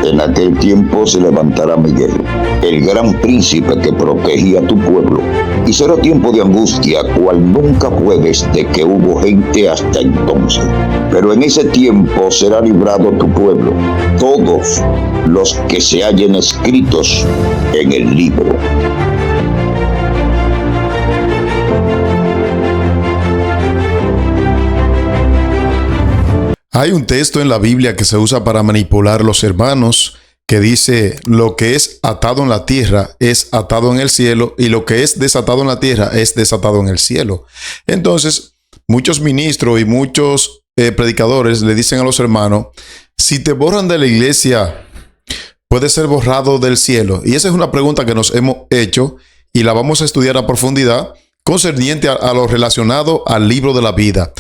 En aquel tiempo se levantará Miguel, el gran príncipe que protegía a tu pueblo, y será tiempo de angustia, cual nunca fue desde que hubo gente hasta entonces. Pero en ese tiempo será librado tu pueblo, todos los que se hallen escritos en el libro. Hay un texto en la Biblia que se usa para manipular los hermanos que dice: lo que es atado en la tierra es atado en el cielo, y lo que es desatado en la tierra es desatado en el cielo. Entonces, muchos ministros y muchos predicadores le dicen a los hermanos: si te borran de la iglesia, puede ser borrado del cielo. Y esa es una pregunta que nos hemos hecho y la vamos a estudiar a profundidad concerniente a lo relacionado al libro de la vida.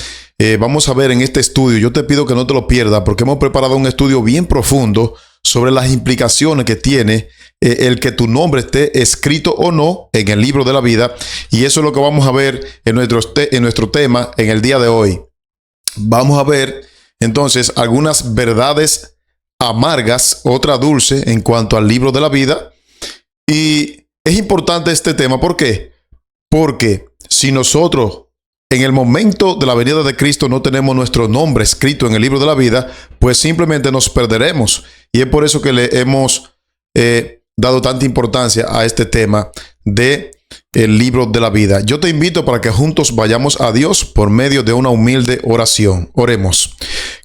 Vamos a ver en este estudio, yo te pido que no te lo pierdas, porque hemos preparado un estudio bien profundo sobre las implicaciones que tiene el que tu nombre esté escrito o no en el libro de la vida. Y eso es lo que vamos a ver en nuestro tema en el día de hoy. Vamos a ver entonces algunas verdades amargas, otra dulce en cuanto al libro de la vida. Y es importante este tema, ¿por qué? Porque si nosotros en el momento de la venida de Cristo no tenemos nuestro nombre escrito en el libro de la vida, pues simplemente nos perderemos. Y es por eso que le hemos dado tanta importancia a este tema de el libro de la vida. Yo te invito para que juntos vayamos a Dios por medio de una humilde oración. Oremos.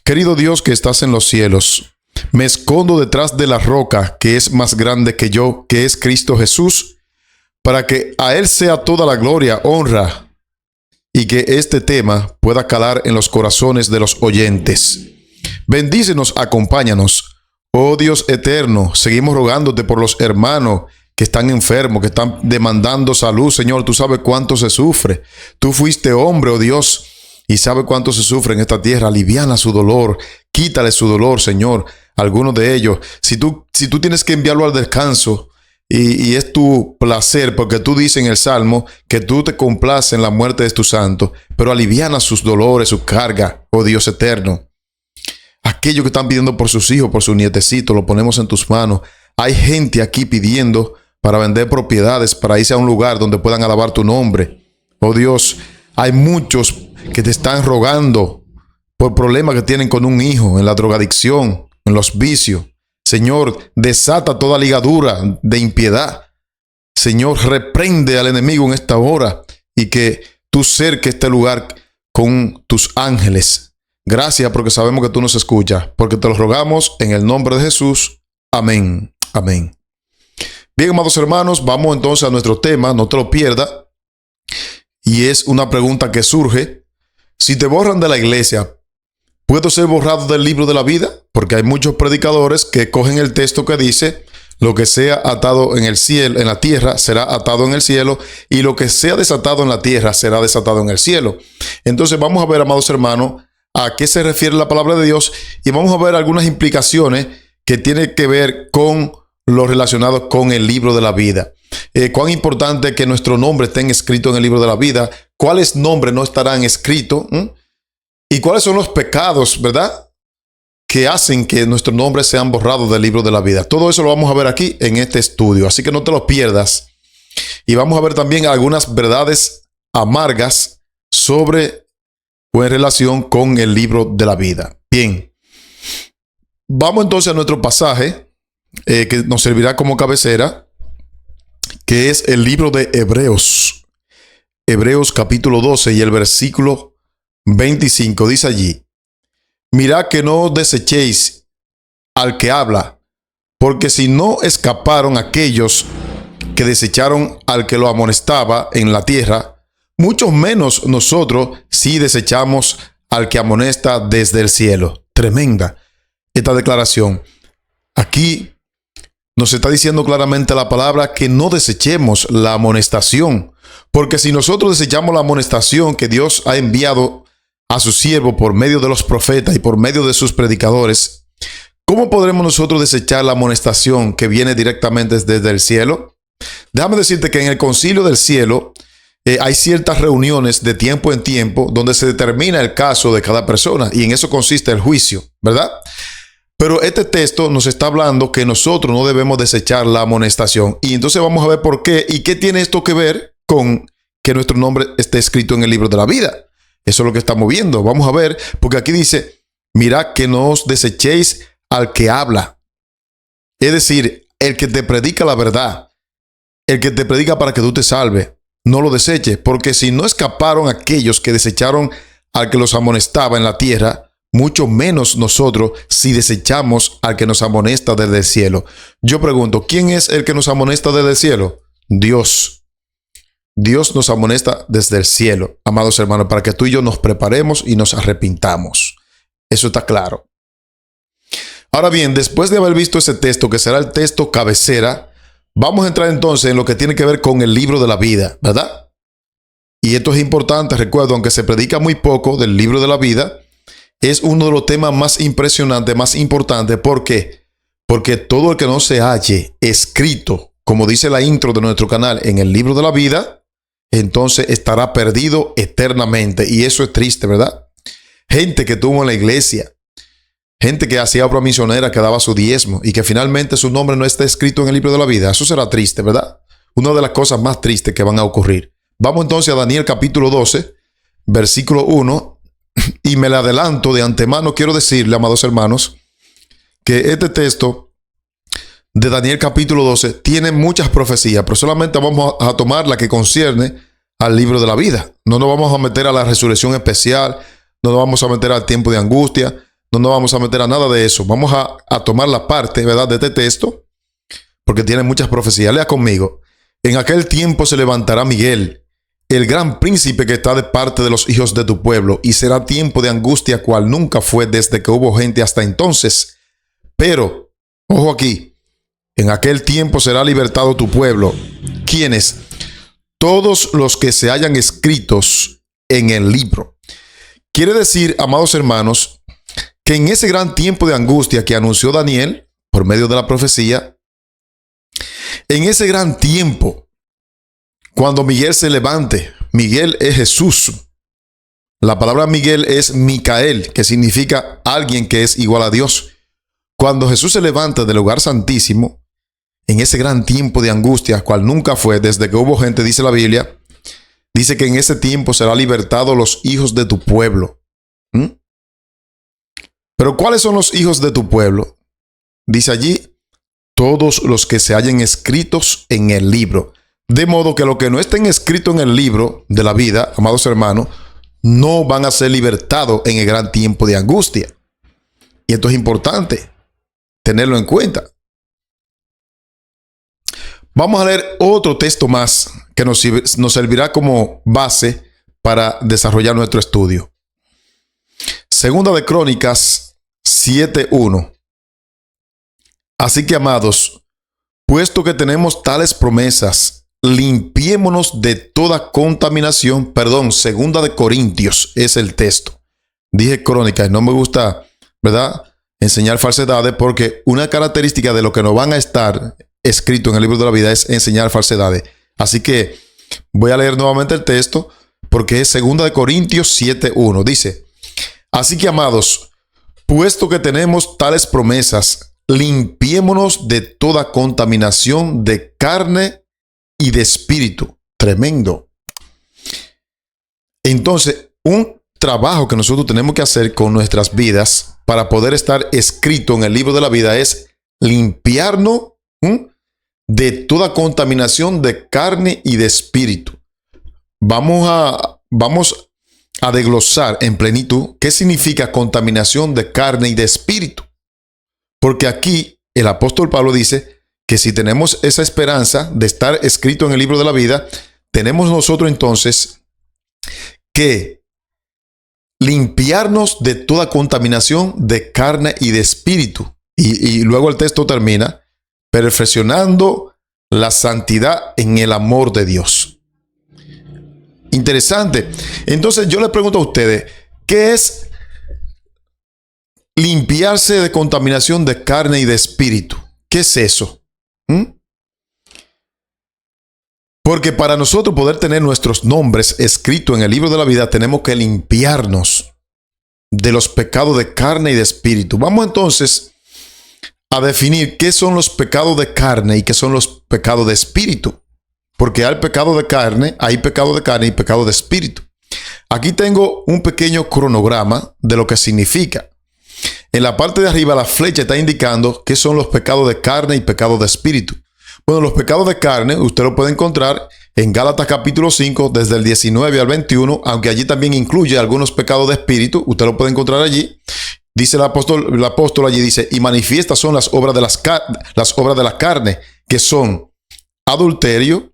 Querido Dios que estás en los cielos, me escondo detrás de la roca que es más grande que yo, que es Cristo Jesús, para que a Él sea toda la gloria, honra, y que este tema pueda calar en los corazones de los oyentes. Bendícenos, acompáñanos. Oh Dios eterno, seguimos rogándote por los hermanos que están enfermos, que están demandando salud. Señor, tú sabes cuánto se sufre. Tú fuiste hombre, oh Dios, y sabes cuánto se sufre en esta tierra. Aliviana su dolor, quítale su dolor, Señor. Algunos de ellos, si tú tienes que enviarlo al descanso, y es tu placer, porque tú dices en el Salmo que tú te complaces en la muerte de tus santos, pero aliviana sus dolores, su carga, oh Dios eterno. Aquellos que están pidiendo por sus hijos, por sus nietecitos, lo ponemos en tus manos. Hay gente aquí pidiendo para vender propiedades, para irse a un lugar donde puedan alabar tu nombre. Oh Dios, hay muchos que te están rogando por problemas que tienen con un hijo, en la drogadicción, en los vicios. Señor, desata toda ligadura de impiedad. Señor, reprende al enemigo en esta hora y que tú cerques este lugar con tus ángeles. Gracias porque sabemos que tú nos escuchas, porque te lo rogamos en el nombre de Jesús. Amén. Amén. Bien, amados hermanos, vamos entonces a nuestro tema, no te lo pierdas. Y es una pregunta que surge: si te borran de la iglesia, ¿puedo ser borrado del libro de la vida? Porque hay muchos predicadores que cogen el texto que dice: lo que sea atado en el cielo, en la tierra, será atado en el cielo, y lo que sea desatado en la tierra será desatado en el cielo. Entonces vamos a ver, amados hermanos, a qué se refiere la palabra de Dios, y vamos a ver algunas implicaciones que tienen que ver con lo relacionado con el libro de la vida. Cuán importante es que nuestro nombre esté escrito en el libro de la vida, cuáles nombres no estarán escritos, y cuáles son los pecados, ¿verdad?, que hacen que nuestros nombres sean borrados del libro de la vida. Todo eso lo vamos a ver aquí en este estudio, así que no te lo pierdas. Y vamos a ver también algunas verdades amargas sobre o en relación con el libro de la vida. Bien, vamos entonces a nuestro pasaje que nos servirá como cabecera, que es el libro de Hebreos. Hebreos capítulo 12 y el versículo 25 dice allí: mirad que no desechéis al que habla, porque si no escaparon aquellos que desecharon al que lo amonestaba en la tierra, mucho menos nosotros si desechamos al que amonesta desde el cielo. Tremenda esta declaración. Aquí nos está diciendo claramente la palabra que no desechemos la amonestación, porque si nosotros desechamos la amonestación que Dios ha enviado a su siervo por medio de los profetas y por medio de sus predicadores, ¿cómo podremos nosotros desechar la amonestación que viene directamente desde el cielo? Déjame decirte que en el concilio del cielo hay ciertas reuniones de tiempo en tiempo donde se determina el caso de cada persona, y en eso consiste el juicio, ¿verdad? Pero este texto nos está hablando que nosotros no debemos desechar la amonestación. Y entonces vamos a ver por qué y qué tiene esto que ver con que nuestro nombre esté escrito en el libro de la vida. Eso es lo que estamos viendo. Vamos a ver, porque aquí dice, mirad que no os desechéis al que habla. Es decir, el que te predica la verdad, el que te predica para que tú te salves, no lo deseches, porque si no escaparon aquellos que desecharon al que los amonestaba en la tierra, mucho menos nosotros si desechamos al que nos amonesta desde el cielo. Yo pregunto, ¿quién es el que nos amonesta desde el cielo? Dios. Dios nos amonesta desde el cielo, amados hermanos, para que tú y yo nos preparemos y nos arrepintamos. Eso está claro. Ahora bien, después de haber visto ese texto, que será el texto cabecera, vamos a entrar entonces en lo que tiene que ver con el libro de la vida, ¿verdad? Y esto es importante, recuerdo, aunque se predica muy poco del libro de la vida, es uno de los temas más impresionantes, más importantes. ¿Por qué? Porque todo el que no se halle escrito, como dice la intro de nuestro canal, en el libro de la vida, entonces estará perdido eternamente. Y eso es triste, ¿verdad? Gente que tuvo en la iglesia, gente que hacía obra misionera, que daba su diezmo y que finalmente su nombre no está escrito en el libro de la vida. Eso será triste, ¿verdad? Una de las cosas más tristes que van a ocurrir. Vamos entonces a Daniel capítulo 12, versículo 1. Y me le adelanto de antemano, quiero decirle, amados hermanos, que este texto de Daniel capítulo 12 tiene muchas profecías, pero solamente vamos a tomar la que concierne al libro de la vida. No nos vamos a meter a la resurrección especial, no nos vamos a meter al tiempo de angustia, no nos vamos a meter a nada de eso. Vamos a tomar la parte, ¿verdad?, de este texto, porque tiene muchas profecías. Lea conmigo. En aquel tiempo se levantará Miguel, el gran príncipe que está de parte de los hijos de tu pueblo, y será tiempo de angustia cual nunca fue desde que hubo gente hasta entonces. Pero, ojo aquí, en aquel tiempo será libertado tu pueblo. ¿Quiénes? Todos los que se hayan escritos en el libro. Quiere decir, amados hermanos, que en ese gran tiempo de angustia que anunció Daniel por medio de la profecía, en ese gran tiempo, cuando Miguel se levante, Miguel es Jesús. La palabra Miguel es Micael, que significa alguien que es igual a Dios. Cuando Jesús se levanta del lugar santísimo, en ese gran tiempo de angustia, cual nunca fue desde que hubo gente, dice la Biblia, dice que en ese tiempo será libertado los hijos de tu pueblo. Pero ¿cuáles son los hijos de tu pueblo? Dice allí, todos los que se hallen escritos en el libro. De modo que los que no estén escritos en el libro de la vida, amados hermanos, no van a ser libertados en el gran tiempo de angustia. Y esto es importante tenerlo en cuenta. Vamos a leer otro texto más que nos servirá como base para desarrollar nuestro estudio. Segunda de Crónicas 7:1. Así que, amados, puesto que tenemos tales promesas, limpiémonos de toda contaminación. Segunda de Corintios es el texto. Dije Crónica y no me gusta, ¿verdad?, enseñar falsedades, porque una característica de lo que nos van a estar escrito en el libro de la vida es enseñar falsedades. Así que voy a leer nuevamente el texto porque es segunda de Corintios 7:1. Dice, así que, amados, puesto que tenemos tales promesas, limpiémonos de toda contaminación de carne y de espíritu. Tremendo. Entonces, un trabajo que nosotros tenemos que hacer con nuestras vidas para poder estar escrito en el libro de la vida es limpiarnos de toda contaminación de carne y de espíritu. Vamos a desglosar en plenitud qué significa contaminación de carne y de espíritu. Porque aquí el apóstol Pablo dice que si tenemos esa esperanza de estar escrito en el libro de la vida, tenemos nosotros entonces que limpiarnos de toda contaminación de carne y de espíritu. Y luego el texto termina, perfeccionando la santidad en el amor de Dios. Interesante. Entonces yo les pregunto a ustedes, ¿qué es limpiarse de contaminación de carne y de espíritu? ¿Qué es eso? Porque para nosotros poder tener nuestros nombres escritos en el libro de la vida, tenemos que limpiarnos de los pecados de carne y de espíritu. Vamos entonces a definir qué son los pecados de carne y qué son los pecados de espíritu. Porque hay pecado de carne y pecado de espíritu. Aquí tengo un pequeño cronograma de lo que significa. En la parte de arriba la flecha está indicando qué son los pecados de carne y pecados de espíritu. Bueno, los pecados de carne usted lo puede encontrar en Gálatas capítulo 5 desde el 19 al 21, aunque allí también incluye algunos pecados de espíritu. Usted lo puede encontrar allí. Dice el apóstol allí, dice, y manifiestas son las obras de la carne, que son adulterio,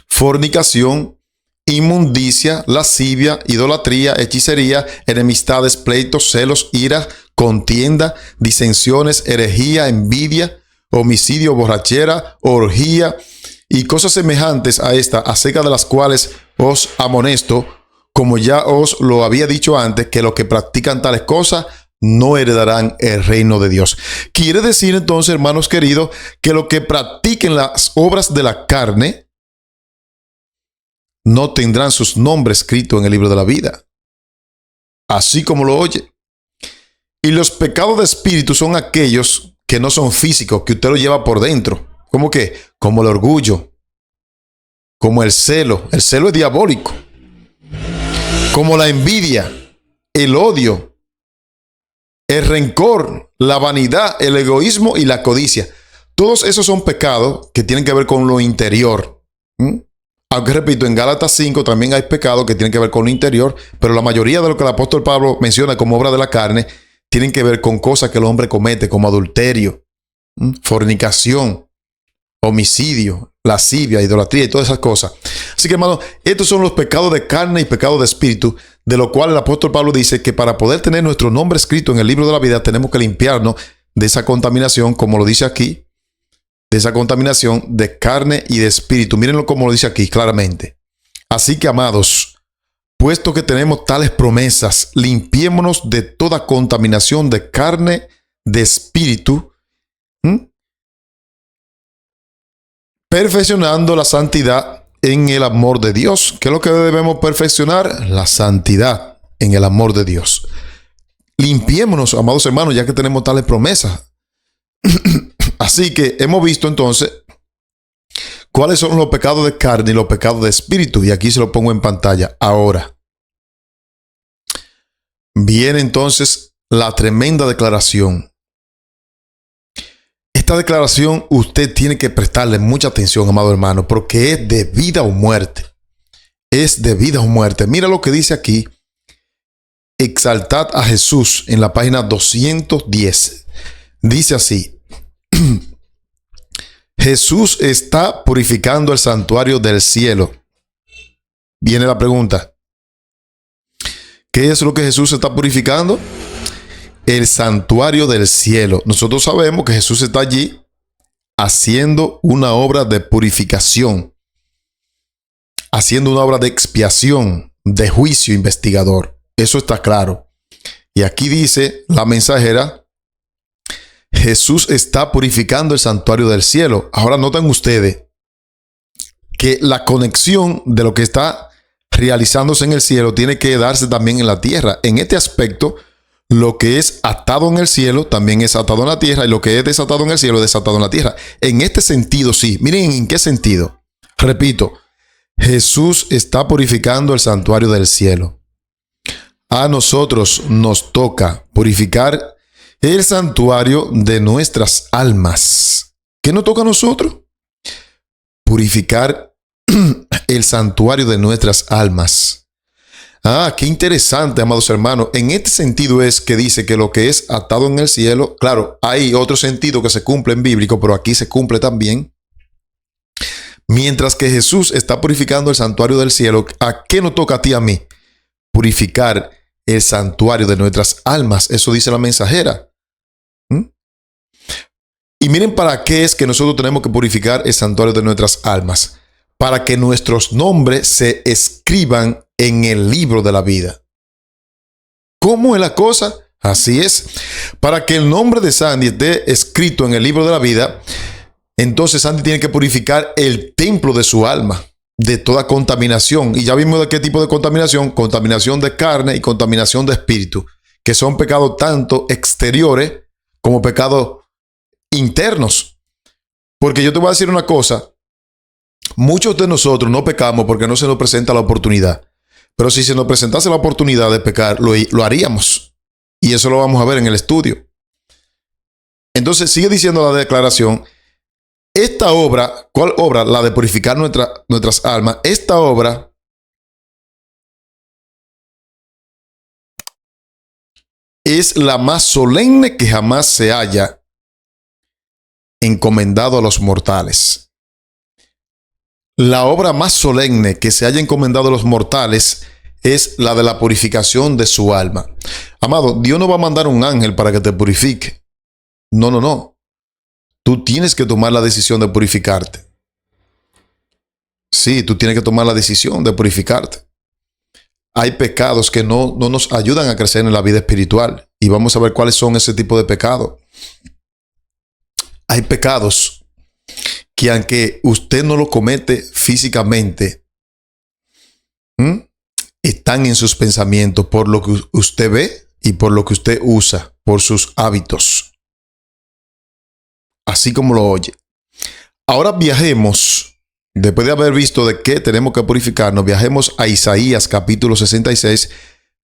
fornicación, inmundicia, lascivia, idolatría, hechicería, enemistades, pleitos, celos, ira, contienda, disensiones, herejía, envidia, homicidio, borrachera, orgía y cosas semejantes a esta, acerca de las cuales os amonesto, como ya os lo había dicho antes, que los que practican tales cosas no heredarán el reino de Dios. Quiere decir entonces, hermanos queridos, que los que practiquen las obras de la carne no tendrán sus nombres escritos en el libro de la vida. Así como lo oye. Y los pecados de espíritu son aquellos que no son físicos, que usted lo lleva por dentro. ¿Cómo qué? Como el orgullo, como el celo. El celo es diabólico. Como la envidia, el odio, el rencor, la vanidad, el egoísmo y la codicia. Todos esos son pecados que tienen que ver con lo interior. Aunque repito, en Gálatas 5 también hay pecados que tienen que ver con lo interior, pero la mayoría de lo que el apóstol Pablo menciona como obra de la carne tienen que ver con cosas que el hombre comete, como adulterio, fornicación, homicidio, lascivia, idolatría y todas esas cosas. Así que, hermano, estos son los pecados de carne y pecados de espíritu, de lo cual el apóstol Pablo dice que para poder tener nuestro nombre escrito en el libro de la vida tenemos que limpiarnos de esa contaminación, como lo dice aquí, de esa contaminación de carne y de espíritu. Mírenlo como lo dice aquí claramente. Así que, amados, puesto que tenemos tales promesas, limpiémonos de toda contaminación de carne, de espíritu, perfeccionando la santidad en el amor de Dios. ¿Qué es lo que debemos perfeccionar? La santidad en el amor de Dios. Limpiémonos, amados hermanos, ya que tenemos tales promesas. Así que hemos visto entonces cuáles son los pecados de carne y los pecados de espíritu. Y aquí se lo pongo en pantalla. Ahora viene entonces la tremenda declaración. Esta declaración usted tiene que prestarle mucha atención, amado hermano, porque es de vida o muerte. Es de vida o muerte. Mira lo que dice aquí. Exaltad a Jesús en la página 210. Dice así. Jesús está purificando el santuario del cielo. Viene la pregunta. ¿Qué es lo que Jesús está purificando? El santuario del cielo. Nosotros sabemos que Jesús está allí haciendo una obra de purificación, haciendo una obra de expiación, de juicio investigador. Eso está claro. Y aquí dice la mensajera, Jesús está purificando el santuario del cielo. Ahora notan ustedes que la conexión de lo que está realizándose en el cielo tiene que darse también en la tierra. En este aspecto, lo que es atado en el cielo también es atado en la tierra, y lo que es desatado en el cielo es desatado en la tierra. En este sentido, sí. Miren en qué sentido. Repito, Jesús está purificando el santuario del cielo. A nosotros nos toca purificar el santuario de nuestras almas. ¿Qué nos toca a nosotros? Purificar el santuario de nuestras almas. Qué interesante, amados hermanos. En este sentido es que dice que lo que es atado en el cielo, claro, hay otro sentido que se cumple en bíblico, pero aquí se cumple también. Mientras que Jesús está purificando el santuario del cielo, ¿a qué nos toca a ti y a mí? Purificar el santuario de nuestras almas. Eso dice la mensajera. Y miren para qué es que nosotros tenemos que purificar el santuario de nuestras almas. Para que nuestros nombres se escriban en el libro de la vida. ¿Cómo es la cosa? Así es. Para que el nombre de Sandy esté escrito en el libro de la vida, entonces Sandy tiene que purificar el templo de su alma de toda contaminación. Y ya vimos de qué tipo de contaminación. Contaminación de carne y contaminación de espíritu, que son pecados tanto exteriores como pecados internos. Porque yo te voy a decir una cosa, muchos de nosotros no pecamos porque no se nos presenta la oportunidad. Pero si se nos presentase la oportunidad de pecar, lo haríamos. Y eso lo vamos a ver en el estudio. Entonces sigue diciendo la declaración, esta obra, ¿cuál obra? La de purificar nuestras almas. Esta obra es la más solemne que jamás se haya encomendado a los mortales. La obra más solemne que se haya encomendado a los mortales es la de la purificación de su alma. Amado, Dios no va a mandar un ángel para que te purifique. No, no, no. Tú tienes que tomar la decisión de purificarte. Sí, tú tienes que tomar la decisión de purificarte. Hay pecados que no nos ayudan a crecer en la vida espiritual. Y vamos a ver cuáles son ese tipo de pecados. Hay pecados que aunque usted no lo comete físicamente, están en sus pensamientos por lo que usted ve y por lo que usted usa, por sus hábitos. Así como lo oye. Ahora viajemos, después de haber visto de qué tenemos que purificarnos, viajemos a Isaías capítulo 66,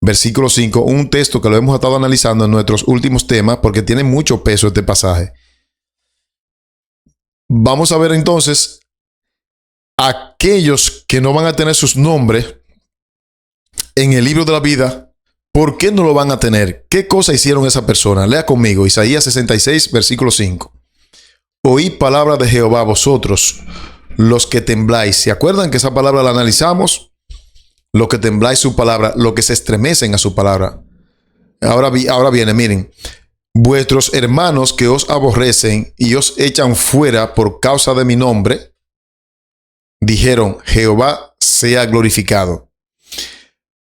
versículo 5, un texto que lo hemos estado analizando en nuestros últimos temas porque tiene mucho peso este pasaje. Vamos a ver entonces aquellos que no van a tener sus nombres en el libro de la vida. ¿Por qué no lo van a tener? ¿Qué cosa hicieron esa persona? Lea conmigo Isaías 66, versículo 5. Oíd palabra de Jehová vosotros, los que tembláis. ¿Se acuerdan que esa palabra la analizamos? Los que tembláis su palabra, los que se estremecen a su palabra. Ahora viene, miren. Vuestros hermanos que os aborrecen y os echan fuera por causa de mi nombre, dijeron, Jehová sea glorificado.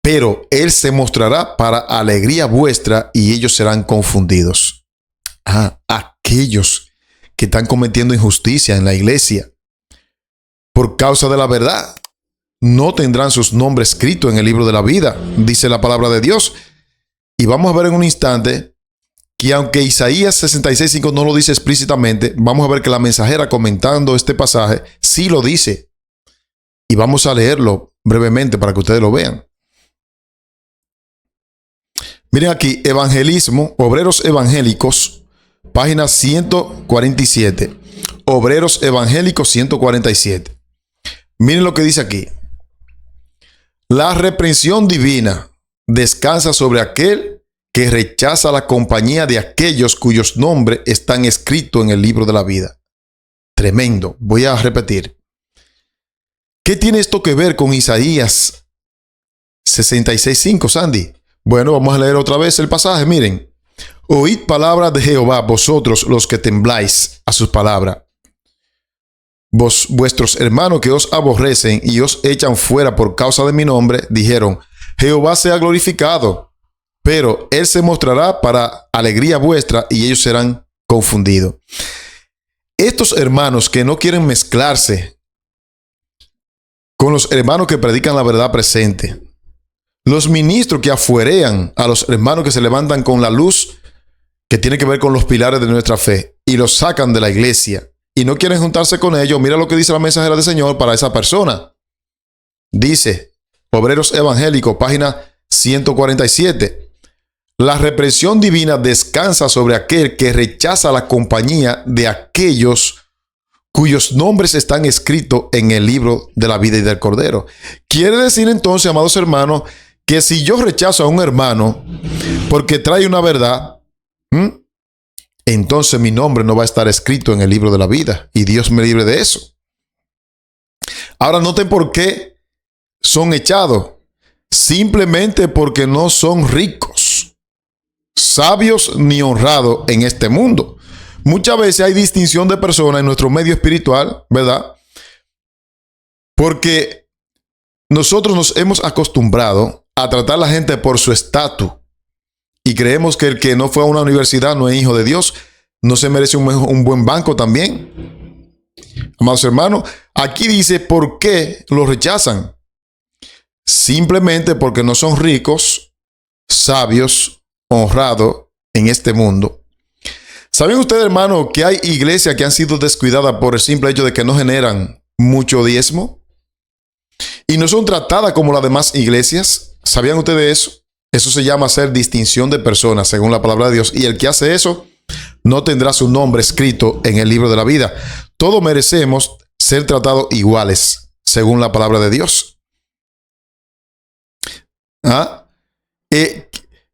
Pero él se mostrará para alegría vuestra y ellos serán confundidos. Aquellos que están cometiendo injusticia en la iglesia por causa de la verdad no tendrán sus nombres escritos en el libro de la vida, dice la palabra de Dios. Y vamos a ver en un instante que aunque Isaías 66:5 no lo dice explícitamente, vamos a ver que la mensajera comentando este pasaje sí lo dice. Y vamos a leerlo brevemente para que ustedes lo vean. Miren aquí, evangelismo, obreros evangélicos, página 147. Obreros evangélicos 147. Miren lo que dice aquí. La reprensión divina descansa sobre aquel que rechaza la compañía de aquellos cuyos nombres están escritos en el libro de la vida. Tremendo. Voy a repetir. ¿Qué tiene esto que ver con Isaías 66:5, Sandy? Bueno, vamos a leer otra vez el pasaje. Miren. Oíd palabra de Jehová, vosotros los que tembláis a sus palabras. Vuestros hermanos que os aborrecen y os echan fuera por causa de mi nombre, dijeron, Jehová sea glorificado, pero él se mostrará para alegría vuestra y ellos serán confundidos. Estos hermanos que no quieren mezclarse con los hermanos que predican la verdad presente, los ministros que afuerean a los hermanos que se levantan con la luz que tiene que ver con los pilares de nuestra fe y los sacan de la iglesia y no quieren juntarse con ellos, mira lo que dice la mensajera del Señor para esa persona. Dice, Obreros Evangélicos, página 147. La represión divina descansa sobre aquel que rechaza la compañía de aquellos cuyos nombres están escritos en el libro de la vida y del Cordero. Quiere decir entonces, amados hermanos, que si yo rechazo a un hermano porque trae una verdad, entonces mi nombre no va a estar escrito en el libro de la vida y Dios me libre de eso. Ahora noten por qué son echados. Simplemente porque no son ricos, sabios ni honrados en este mundo. Muchas veces hay distinción de personas en nuestro medio espiritual, ¿verdad? Porque nosotros nos hemos acostumbrado a tratar a la gente por su estatus. Y creemos que el que no fue a una universidad no es hijo de Dios. No se merece un buen banco también. Amados hermanos, aquí dice por qué lo rechazan. Simplemente porque no son ricos, sabios, honrados en este mundo. ¿Saben ustedes, hermano, que hay iglesias que han sido descuidadas por el simple hecho de que no generan mucho diezmo? Y no son tratadas como las demás iglesias. ¿Sabían ustedes eso? Eso se llama hacer distinción de personas, según la palabra de Dios. Y el que hace eso no tendrá su nombre escrito en el libro de la vida. Todos merecemos ser tratados iguales, según la palabra de Dios.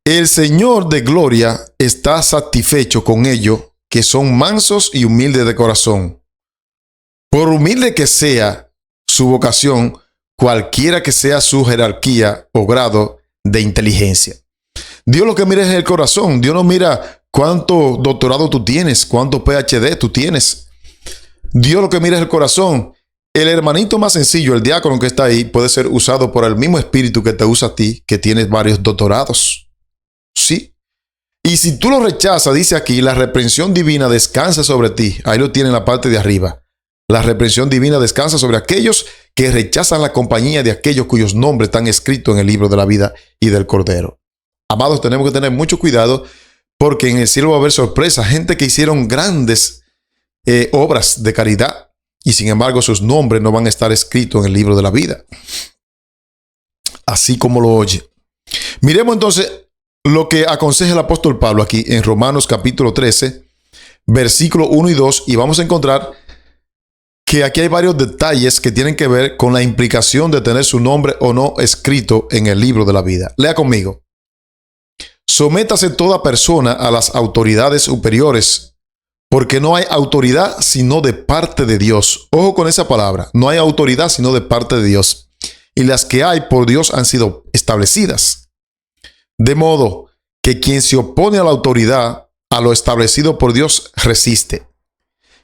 El Señor de gloria está satisfecho con ellos, que son mansos y humildes de corazón. Por humilde que sea su vocación, cualquiera que sea su jerarquía o grado de inteligencia. Dios lo que mira es el corazón. Dios no mira cuánto doctorado tú tienes, cuánto PhD tú tienes. Dios lo que mira es el corazón. El hermanito más sencillo, el diácono que está ahí, puede ser usado por el mismo espíritu que te usa a ti, que tienes varios doctorados. Sí. Y si tú lo rechazas, dice aquí, la reprensión divina descansa sobre ti. Ahí lo tiene en la parte de arriba. La reprensión divina descansa sobre aquellos que rechazan la compañía de aquellos cuyos nombres están escritos en el libro de la vida y del Cordero. Amados, tenemos que tener mucho cuidado porque en el cielo va a haber sorpresas. Gente que hicieron grandes obras de caridad y sin embargo sus nombres no van a estar escritos en el libro de la vida. Así como lo oye. Miremos entonces lo que aconseja el apóstol Pablo aquí en Romanos capítulo 13, versículo 1 y 2, y vamos a encontrar que aquí hay varios detalles que tienen que ver con la implicación de tener su nombre o no escrito en el libro de la vida. Lea conmigo. Sométase toda persona a las autoridades superiores, porque no hay autoridad sino de parte de Dios. Ojo con esa palabra. No hay autoridad sino de parte de Dios. Y las que hay por Dios han sido establecidas. De modo que quien se opone a la autoridad, a lo establecido por Dios, resiste.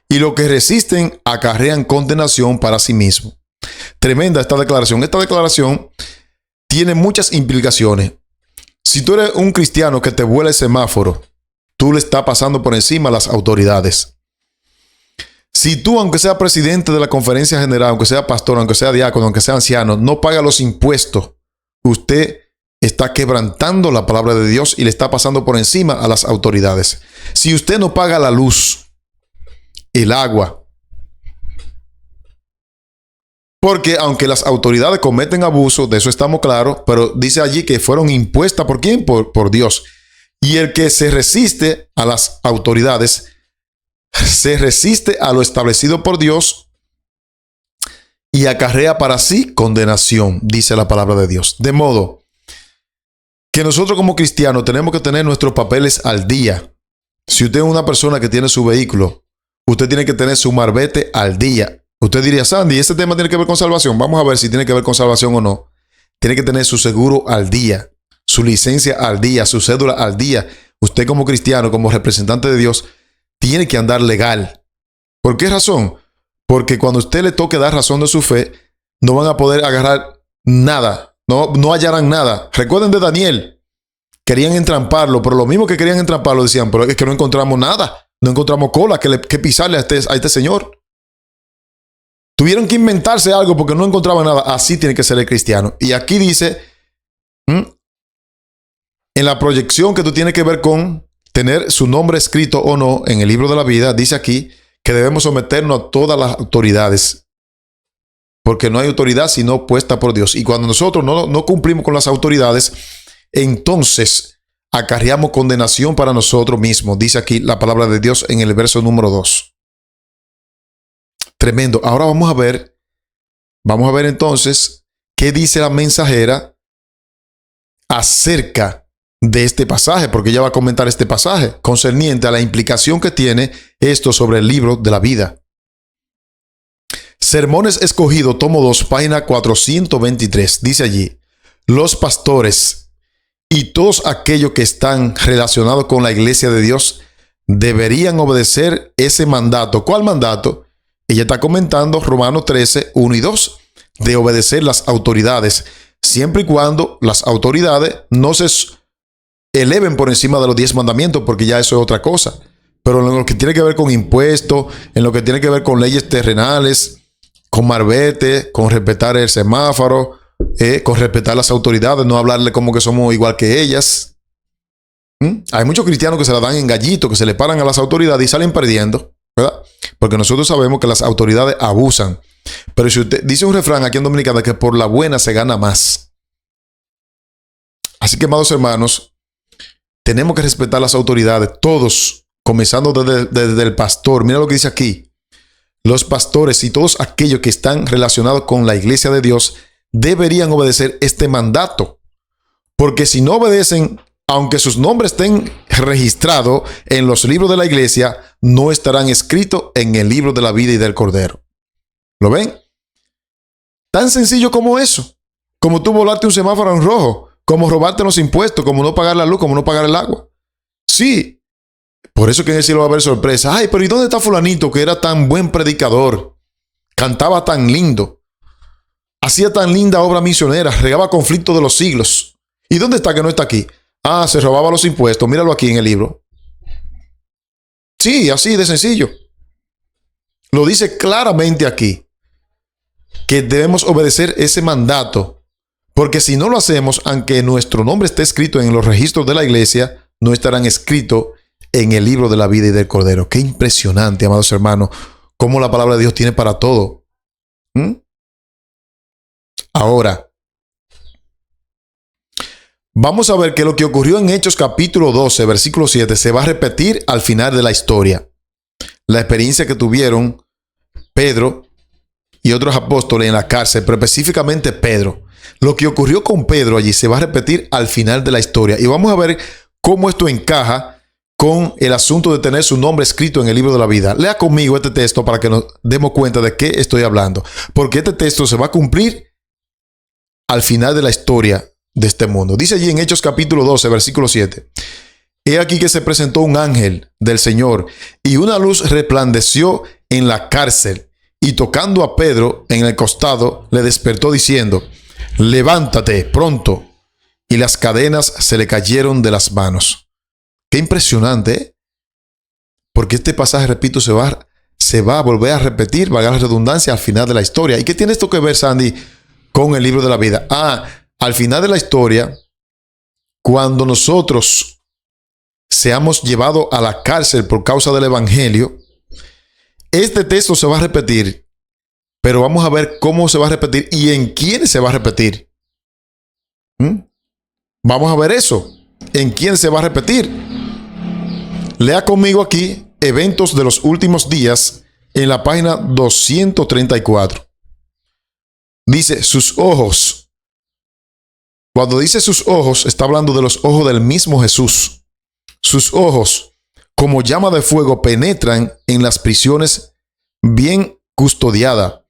Y los que resisten acarrean condenación para sí mismo. Tremenda esta declaración. Esta declaración tiene muchas implicaciones. Si tú eres un cristiano que te vuela el semáforo, tú le estás pasando por encima a las autoridades. Si tú, aunque sea presidente de la conferencia general, aunque sea pastor, aunque sea diácono, aunque sea anciano, no paga los impuestos, usted está quebrantando la palabra de Dios y le está pasando por encima a las autoridades. Si usted no paga la luz, el agua, porque aunque las autoridades cometen abuso, de eso estamos claros, pero dice allí que fueron impuestas ¿por quién? Por Dios. Y el que se resiste a las autoridades, se resiste a lo establecido por Dios y acarrea para sí condenación, dice la palabra de Dios. De modo que nosotros como cristianos tenemos que tener nuestros papeles al día. Si usted es una persona que tiene su vehículo, usted tiene que tener su marbete al día. Usted diría, Sandy, ¿ese tema tiene que ver con salvación? Vamos a ver si tiene que ver con salvación o no. Tiene que tener su seguro al día, su licencia al día, su cédula al día. Usted como cristiano, como representante de Dios, tiene que andar legal. ¿Por qué razón? Porque cuando usted le toque dar razón de su fe, no van a poder agarrar nada. No hallarán nada. Recuerden de Daniel. Querían entramparlo, pero lo mismo que querían entramparlo decían, pero es que no encontramos nada. No encontramos cola que pisarle a este señor. Tuvieron que inventarse algo porque no encontraban nada. Así tiene que ser el cristiano. Y aquí dice, en la proyección que tú tienes que ver con tener su nombre escrito o no en el libro de la vida, dice aquí que debemos someternos a todas las autoridades. Porque no hay autoridad sino puesta por Dios. Y cuando nosotros no cumplimos con las autoridades, entonces acarreamos condenación para nosotros mismos. Dice aquí la palabra de Dios en el verso número 2. Tremendo. Ahora vamos a ver entonces qué dice la mensajera acerca de este pasaje, porque ella va a comentar este pasaje concerniente a la implicación que tiene esto sobre el libro de la vida. Sermones Escogidos, tomo 2, página 423. Dice allí, los pastores y todos aquellos que están relacionados con la iglesia de Dios deberían obedecer ese mandato. ¿Cuál mandato? Ella está comentando Romanos 13, 1 y 2, de obedecer las autoridades, siempre y cuando las autoridades no se eleven por encima de los 10 mandamientos, porque ya eso es otra cosa. Pero en lo que tiene que ver con impuestos, en lo que tiene que ver con leyes terrenales, con marbete, con respetar el semáforo, con respetar las autoridades, no hablarle como que somos igual que ellas. Hay muchos cristianos que se la dan en gallito, que se le paran a las autoridades y salen perdiendo, ¿verdad? Porque nosotros sabemos que las autoridades abusan. Pero si usted dice un refrán aquí en Dominicana que por la buena se gana más. Así que, amados hermanos, tenemos que respetar las autoridades, todos, comenzando desde el pastor. Mira lo que dice aquí. Los pastores y todos aquellos que están relacionados con la iglesia de Dios deberían obedecer este mandato. Porque si no obedecen, aunque sus nombres estén registrados en los libros de la iglesia, no estarán escritos en el libro de la vida y del Cordero. ¿Lo ven? Tan sencillo como eso. Como tú volarte un semáforo en rojo, como robarte los impuestos, como no pagar la luz, como no pagar el agua. Sí. Por eso que en el cielo va a haber sorpresa. Ay, pero ¿y dónde está fulanito que era tan buen predicador? Cantaba tan lindo. Hacía tan linda obra misionera. Regaba conflictos de los siglos. ¿Y dónde está que no está aquí? Ah, se robaba los impuestos. Míralo aquí en el libro. Sí, así de sencillo. Lo dice claramente aquí. Que debemos obedecer ese mandato. Porque si no lo hacemos, aunque nuestro nombre esté escrito en los registros de la iglesia, no estarán escritos en el libro de la vida y del Cordero. Qué impresionante, amados hermanos, cómo la palabra de Dios tiene para todo. Ahora, vamos a ver que lo que ocurrió en Hechos capítulo 12, versículo 7, se va a repetir al final de la historia. La experiencia que tuvieron Pedro y otros apóstoles en la cárcel, pero específicamente Pedro. Lo que ocurrió con Pedro allí se va a repetir al final de la historia. Y vamos a ver cómo esto encaja con el asunto de tener su nombre escrito en el libro de la vida. Lea conmigo este texto para que nos demos cuenta de qué estoy hablando. Porque este texto se va a cumplir al final de la historia de este mundo. Dice allí en Hechos capítulo 12, versículo 7. He aquí que se presentó un ángel del Señor y una luz resplandeció en la cárcel. Y tocando a Pedro en el costado, le despertó diciendo: levántate pronto. Y las cadenas se le cayeron de las manos. Qué impresionante, ¿eh? Porque este pasaje, repito, se va a volver a repetir, valga la redundancia, al final de la historia. ¿Y qué tiene esto que ver, Sandy, con el libro de la vida? Al final de la historia, cuando nosotros seamos llevados a la cárcel por causa del evangelio, este texto se va a repetir, pero vamos a ver cómo se va a repetir y en quién se va a repetir. Vamos a ver eso. ¿En quién se va a repetir? Lea conmigo aquí Eventos de los Últimos Días en la página 234. Dice, sus ojos. Cuando dice sus ojos, está hablando de los ojos del mismo Jesús. Sus ojos, como llama de fuego, penetran en las prisiones bien custodiadas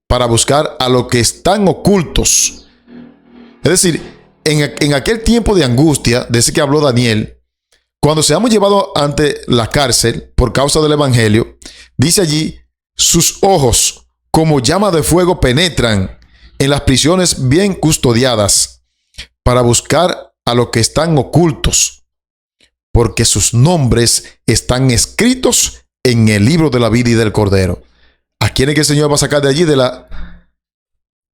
para buscar a los que están ocultos. Es decir, en aquel tiempo de angustia, de ese que habló Daniel, cuando seamos llevados ante la cárcel por causa del evangelio, dice allí, sus ojos como llama de fuego penetran en las prisiones bien custodiadas para buscar a los que están ocultos, porque sus nombres están escritos en el libro de la vida y del Cordero. ¿A quién es que el Señor va a sacar de allí, de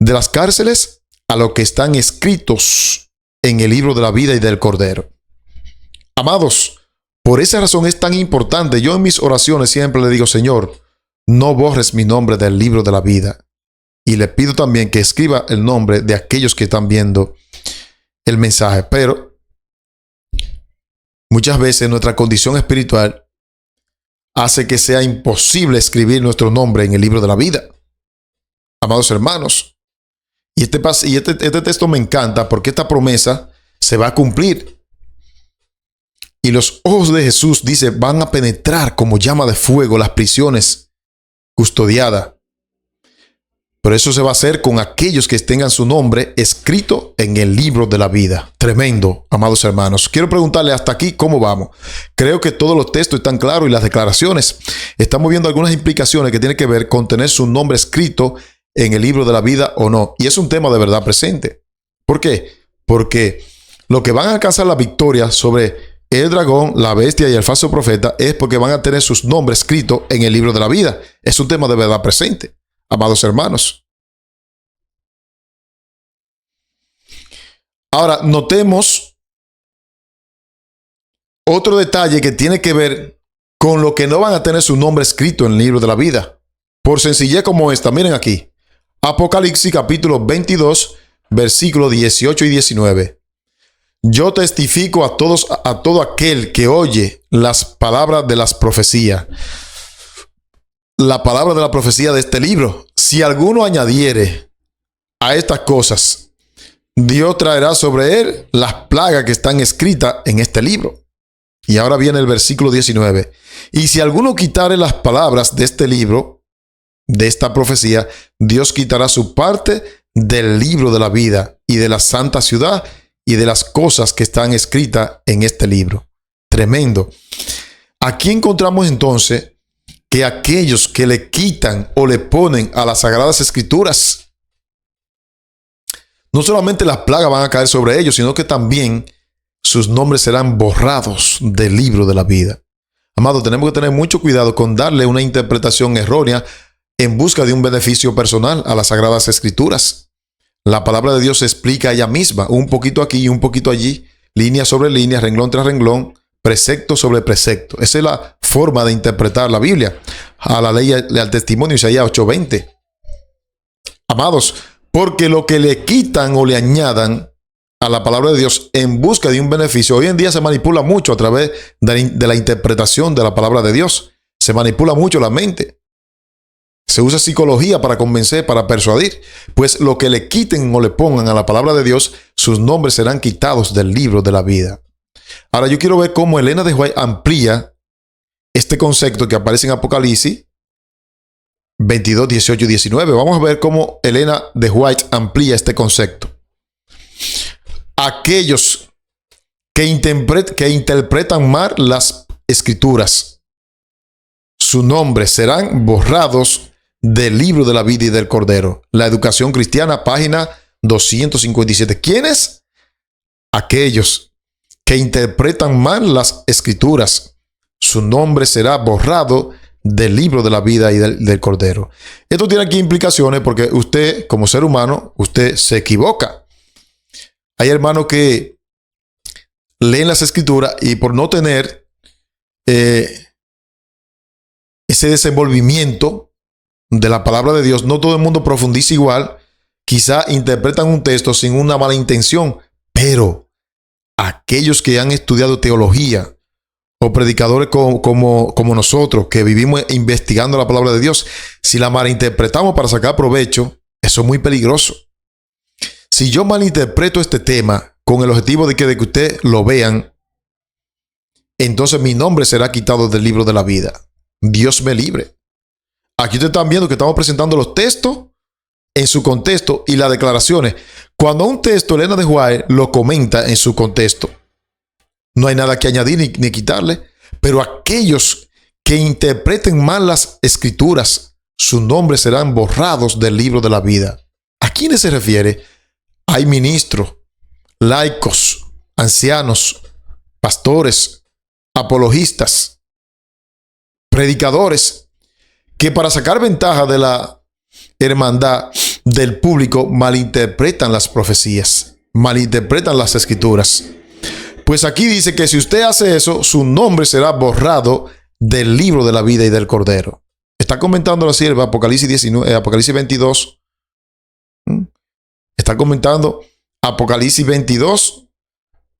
las cárceles? A los que están escritos en el libro de la vida y del Cordero. Amados, por esa razón es tan importante. Yo en mis oraciones siempre le digo, Señor, no borres mi nombre del libro de la vida. Y le pido también que escriba el nombre de aquellos que están viendo el mensaje. Pero muchas veces nuestra condición espiritual hace que sea imposible escribir nuestro nombre en el libro de la vida. Amados hermanos, y este texto me encanta porque esta promesa se va a cumplir. Y los ojos de Jesús, dice, van a penetrar como llama de fuego las prisiones custodiadas. Pero eso se va a hacer con aquellos que tengan su nombre escrito en el libro de la vida. Tremendo, amados hermanos. Quiero preguntarle hasta aquí cómo vamos. Creo que todos los textos están claros y las declaraciones. Estamos viendo algunas implicaciones que tienen que ver con tener su nombre escrito en el libro de la vida o no. Y es un tema de verdad presente. ¿Por qué? Porque lo que van a alcanzar la victoria sobre el dragón, la bestia y el falso profeta es porque van a tener sus nombres escritos en el libro de la vida. Es un tema de verdad presente, amados hermanos. Ahora, notemos Otro detalle que tiene que ver con lo que no van a tener su nombre escrito en el libro de la vida. Por sencillez como esta, miren aquí. Apocalipsis capítulo 22, versículos 18 y 19. Yo testifico a todo aquel que oye las palabras de las profecías. La palabra de la profecía de este libro. Si alguno añadiere a estas cosas, Dios traerá sobre él las plagas que están escritas en este libro. Y ahora viene el versículo 19. Y si alguno quitare las palabras de este libro, de esta profecía, Dios quitará su parte del libro de la vida y de la santa ciudad y de las cosas que están escritas en este libro. Tremendo. Aquí encontramos entonces que aquellos que le quitan o le ponen a las sagradas escrituras, no solamente las plagas van a caer sobre ellos, sino que también sus nombres serán borrados del libro de la vida. Amado, tenemos que tener mucho cuidado con darle una interpretación errónea en busca de un beneficio personal a las sagradas escrituras. La palabra de Dios se explica ella misma, un poquito aquí y un poquito allí, línea sobre línea, renglón tras renglón, precepto sobre precepto. Esa es la forma de interpretar la Biblia, a la ley, al testimonio, Isaías 8:20. Amados, porque lo que le quitan o le añadan a la palabra de Dios en busca de un beneficio, hoy en día se manipula mucho a través de la interpretación de la palabra de Dios. Se manipula mucho la mente. Se usa psicología para convencer, para persuadir. Pues lo que le quiten o le pongan a la palabra de Dios, sus nombres serán quitados del libro de la vida. Ahora yo quiero ver cómo Elena de White amplía este concepto que aparece en Apocalipsis 22, 18 y 19. Vamos a ver cómo Elena de White amplía este concepto. Aquellos que interpretan mal las escrituras, sus nombres serán borrados del libro de la vida y del Cordero. La Educación Cristiana, página 257. ¿Quiénes? Aquellos que interpretan mal las escrituras, su nombre será borrado del libro de la vida y del Cordero. Esto tiene aquí implicaciones porque usted, como ser humano, usted se equivoca. Hay hermanos que leen las escrituras y por no tener ese desenvolvimiento de la palabra de Dios, no todo el mundo profundiza igual. Quizá interpretan un texto sin una mala intención, pero aquellos que han estudiado teología o predicadores como nosotros, que vivimos investigando la palabra de Dios, si la malinterpretamos para sacar provecho, eso es muy peligroso. Si yo malinterpreto este tema con el objetivo de que usted lo vean, entonces mi nombre será quitado del libro de la vida. Dios me libre. Aquí ustedes están viendo que estamos presentando los textos en su contexto y las declaraciones. Cuando un texto, Elena de White lo comenta en su contexto, no hay nada que añadir ni quitarle. Pero aquellos que interpreten mal las escrituras, sus nombres serán borrados del libro de la vida. ¿A quiénes se refiere? Hay ministros, laicos, ancianos, pastores, apologistas, predicadores, que para sacar ventaja de la hermandad del público malinterpretan las profecías, malinterpretan las escrituras. Pues aquí dice que si usted hace eso, su nombre será borrado del libro de la vida y del Cordero. Está comentando la sierva Apocalipsis 19, Apocalipsis 22. Está comentando Apocalipsis 22,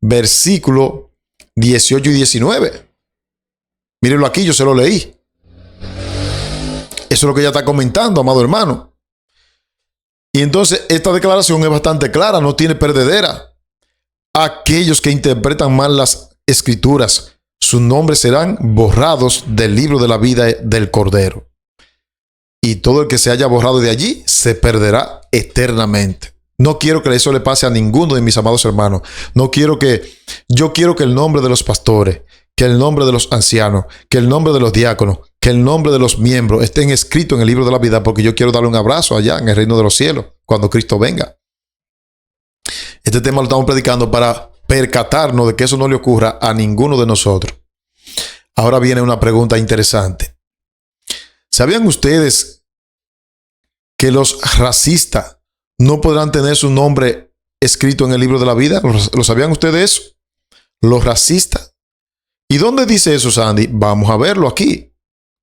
versículo 18 y 19. Mírenlo aquí, yo se lo leí. Eso es lo que ella está comentando, amado hermano. Y entonces esta declaración es bastante clara, no tiene perdedera. Aquellos que interpretan mal las escrituras, sus nombres serán borrados del libro de la vida del Cordero. Y todo el que se haya borrado de allí se perderá eternamente. No quiero que eso le pase a ninguno de mis amados hermanos. Yo quiero que el nombre de los pastores, que el nombre de los ancianos, que el nombre de los diáconos, que el nombre de los miembros estén escritos en el libro de la vida, porque yo quiero darle un abrazo allá en el reino de los cielos cuando Cristo venga. Este tema lo estamos predicando para percatarnos de que eso no le ocurra a ninguno de nosotros. Ahora viene una pregunta interesante. ¿Sabían ustedes que los racistas no podrán tener su nombre escrito en el libro de la vida? ¿Lo sabían ustedes eso? Los racistas. ¿Y dónde dice eso, Sandy? Vamos a verlo aquí.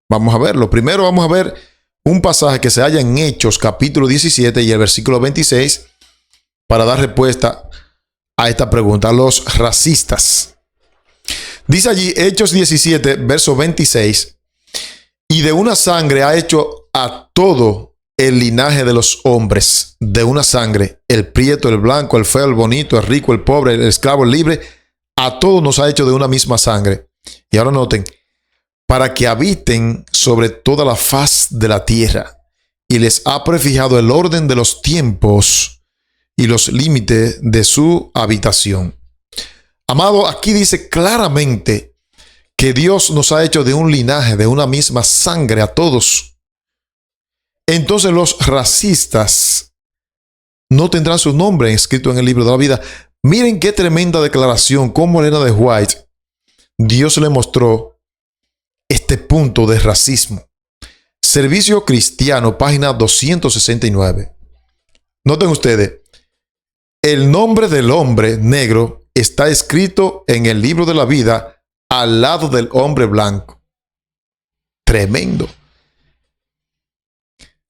Vamos a verlo. Primero vamos a ver un pasaje que se halla en Hechos, capítulo 17 y el versículo 26, para dar respuesta a esta pregunta. Los racistas. Dice allí, Hechos 17, verso 26, y de una sangre ha hecho a todo el linaje de los hombres, de una sangre, el prieto, el blanco, el feo, el bonito, el rico, el pobre, el esclavo, el libre, a todos nos ha hecho de una misma sangre. Y ahora noten, para que habiten sobre toda la faz de la tierra, y les ha prefijado el orden de los tiempos y los límites de su habitación. Amado, aquí dice claramente que Dios nos ha hecho de un linaje, de una misma sangre a todos. Entonces los racistas no tendrán su nombre escrito en el libro de la vida. Miren qué tremenda declaración, cómo Elena de White, Dios le mostró este punto de racismo. Servicio Cristiano, página 269. Noten ustedes, el nombre del hombre negro está escrito en el libro de la vida al lado del hombre blanco. Tremendo.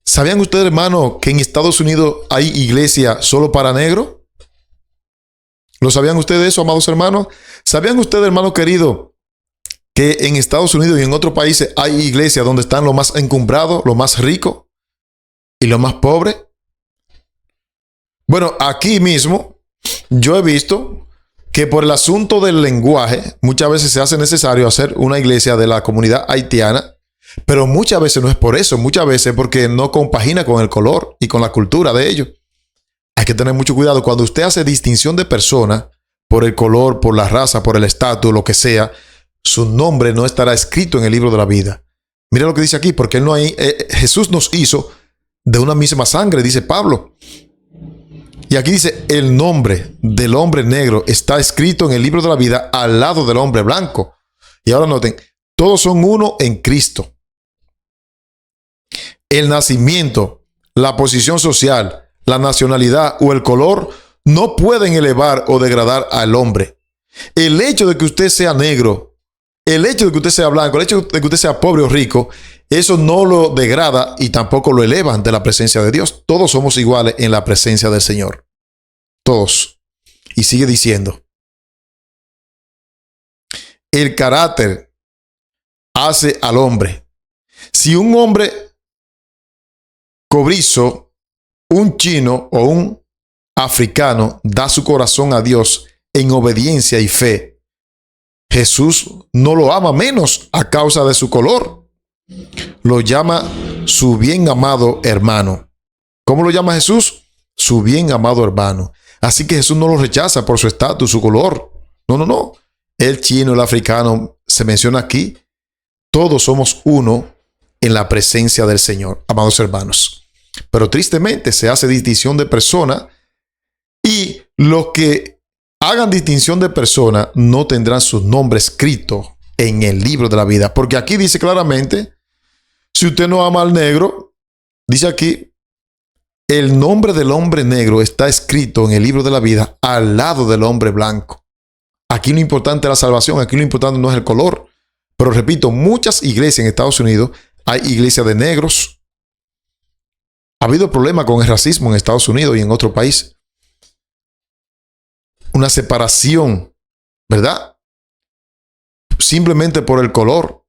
¿Sabían ustedes, hermano, que en Estados Unidos hay iglesia solo para negros? ¿Lo sabían ustedes eso, amados hermanos? ¿Sabían ustedes, hermano querido, que en Estados Unidos y en otros países hay iglesias donde están los más encumbrados, los más ricos y los más pobres? Bueno, aquí mismo yo he visto que por el asunto del lenguaje, muchas veces se hace necesario hacer una iglesia de la comunidad haitiana, pero muchas veces no es por eso, muchas veces porque no compagina con el color y con la cultura de ellos. Hay que tener mucho cuidado. Cuando usted hace distinción de persona por el color, por la raza, por el estatus, lo que sea, su nombre no estará escrito en el libro de la vida. Mira lo que dice aquí, porque Jesús nos hizo de una misma sangre, dice Pablo. Y aquí dice, el nombre del hombre negro está escrito en el libro de la vida al lado del hombre blanco. Y ahora noten, todos son uno en Cristo. El nacimiento, la posición social, la nacionalidad o el color no pueden elevar o degradar al hombre. El hecho de que usted sea negro, el hecho de que usted sea blanco, el hecho de que usted sea pobre o rico, eso no lo degrada y tampoco lo eleva ante la presencia de Dios. Todos somos iguales en la presencia del Señor. Todos. Y sigue diciendo, el carácter hace al hombre. Si un hombre cobrizo, un chino o un africano da su corazón a Dios en obediencia y fe, Jesús no lo ama menos a causa de su color. Lo llama su bien amado hermano. ¿Cómo lo llama Jesús? Su bien amado hermano. Así que Jesús no lo rechaza por su estatus, su color. No. El chino, el africano, se menciona aquí. Todos somos uno en la presencia del Señor, amados hermanos. Pero tristemente se hace distinción de persona y los que hagan distinción de persona no tendrán su nombre escrito en el libro de la vida. Porque aquí dice claramente, si usted no ama al negro, dice aquí, el nombre del hombre negro está escrito en el libro de la vida al lado del hombre blanco. Aquí lo importante es la salvación, aquí lo importante no es el color. Pero repito, muchas iglesias en Estados Unidos, hay iglesias de negros. Ha habido problemas con el racismo en Estados Unidos y en otros países. Una separación, ¿verdad? Simplemente por el color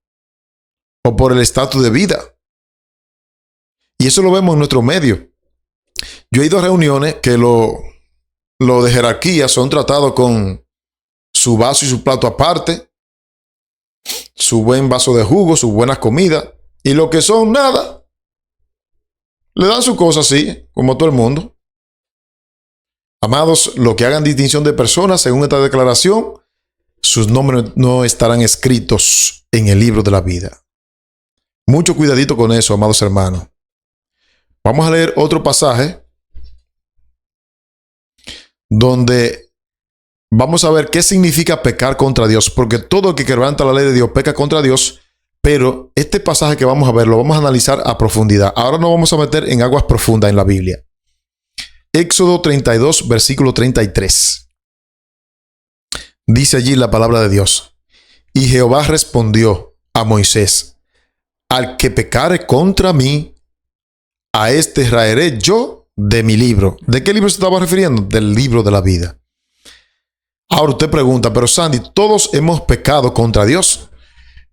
o por el estatus de vida. Y eso lo vemos en nuestro medio. Yo he ido a reuniones que lo de jerarquía son tratados con su vaso y su plato aparte, su buen vaso de jugo, sus buenas comidas, y lo que son nada, le dan su cosa así, como todo el mundo. Amados, los que hagan distinción de personas, según esta declaración, sus nombres no estarán escritos en el libro de la vida. Mucho cuidadito con eso, amados hermanos. Vamos a leer otro pasaje donde vamos a ver qué significa pecar contra Dios, porque todo el que quebranta la ley de Dios peca contra Dios, pero este pasaje que vamos a ver lo vamos a analizar a profundidad. Ahora nos vamos a meter en aguas profundas en la Biblia. Éxodo 32, versículo 33. Dice allí la palabra de Dios. Y Jehová respondió a Moisés: al que pecare contra mí, a este raeré yo de mi libro. ¿De qué libro se estaba refiriendo? Del libro de la vida. Ahora usted pregunta, pero Sandy, todos hemos pecado contra Dios.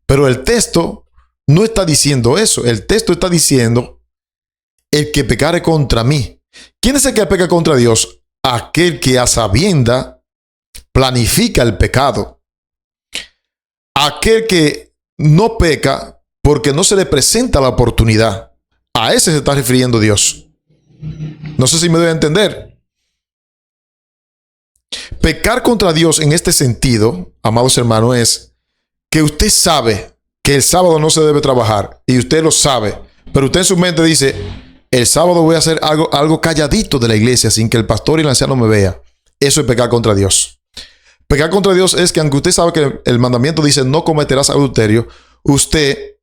Pero el texto no está diciendo eso. El texto está diciendo: el que pecare contra mí. ¿Quién es el que peca contra Dios? Aquel que a sabienda planifica el pecado. Aquel que no peca porque no se le presenta la oportunidad. A ese se está refiriendo Dios. No sé si me doy a entender. Pecar contra Dios en este sentido, amados hermanos, es que usted sabe que el sábado no se debe trabajar y usted lo sabe, pero usted en su mente dice: el sábado voy a hacer algo calladito de la iglesia sin que el pastor y el anciano me vea. Eso es pecar contra Dios. Pecar contra Dios es que aunque usted sabe que el mandamiento dice no cometerás adulterio, usted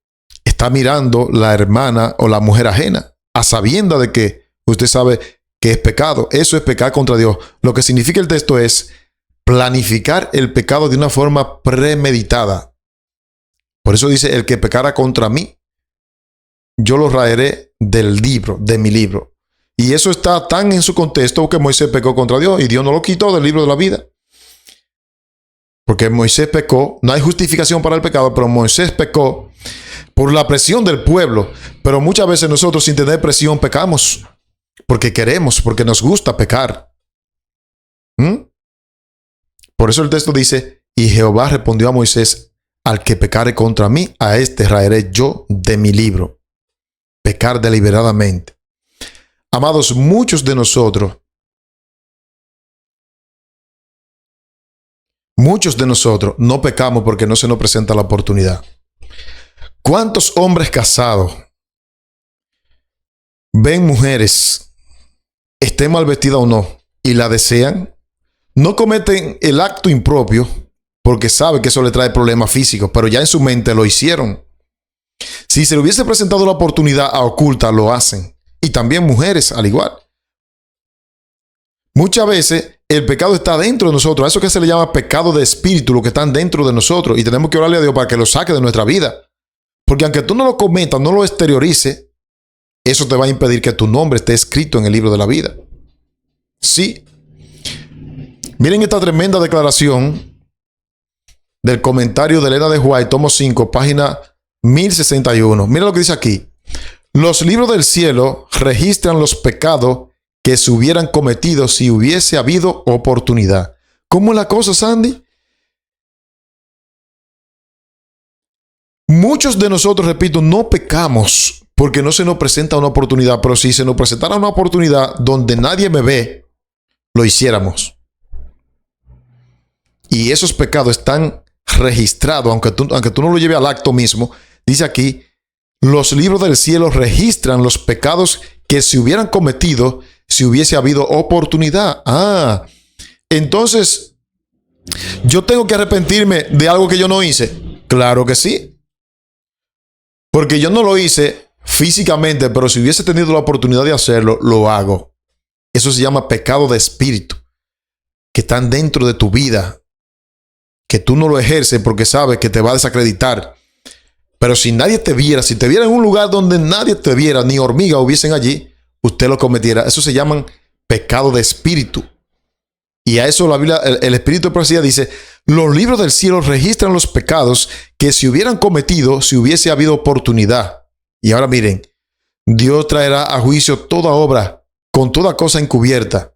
está mirando la hermana o la mujer ajena a sabienda de que usted sabe que es pecado. Eso es pecar contra Dios. Lo que significa el texto es planificar el pecado de una forma premeditada. Por eso dice: el que pecara contra mí, yo lo raeré del libro, de mi libro. Y eso está tan en su contexto que Moisés pecó contra Dios y Dios no lo quitó del libro de la vida. Porque Moisés pecó, no hay justificación para el pecado, pero Moisés pecó por la presión del pueblo. Pero muchas veces nosotros sin tener presión pecamos porque queremos, porque nos gusta pecar. Por eso el texto dice: y Jehová respondió a Moisés: al que pecare contra mí, a este raeré yo de mi libro. Pecar deliberadamente. Amados, muchos de nosotros no pecamos porque no se nos presenta la oportunidad. ¿Cuántos hombres casados ven mujeres, estén mal vestidas o no, y la desean? No cometen el acto impropio porque saben que eso le trae problemas físicos, pero ya en su mente lo hicieron. Si se le hubiese presentado la oportunidad a oculta, lo hacen. Y también mujeres al igual. Muchas veces el pecado está dentro de nosotros. A eso que se le llama pecado de espíritu, lo que están dentro de nosotros. Y tenemos que orarle a Dios para que lo saque de nuestra vida. Porque aunque tú no lo cometas, no lo exteriorices, eso te va a impedir que tu nombre esté escrito en el libro de la vida. Sí. Miren esta tremenda declaración del comentario de Elena de White, tomo 5, página 1061. Mira lo que dice aquí: los libros del cielo registran los pecados que se hubieran cometido si hubiese habido oportunidad. ¿Cómo es la cosa, Sandy? Muchos de nosotros, repito, no pecamos porque no se nos presenta una oportunidad, pero si se nos presentara una oportunidad donde nadie me ve, lo hiciéramos. Y esos pecados están registrados, aunque tú no lo lleves al acto mismo. Dice aquí: los libros del cielo registran los pecados que se hubieran cometido si hubiese habido oportunidad. Entonces, ¿yo tengo que arrepentirme de algo que yo no hice? Claro que sí. Porque yo no lo hice físicamente, pero si hubiese tenido la oportunidad de hacerlo, lo hago. Eso se llama pecado de espíritu, que están dentro de tu vida, que tú no lo ejerces porque sabes que te va a desacreditar. Pero si nadie te viera, si te viera en un lugar donde nadie te viera, ni hormigas hubiesen allí, usted lo cometiera. Eso se llaman pecado de espíritu. Y a eso la Biblia, el Espíritu de Profecía dice: los libros del cielo registran los pecados que se hubieran cometido si hubiese habido oportunidad. Y ahora miren: Dios traerá a juicio toda obra con toda cosa encubierta.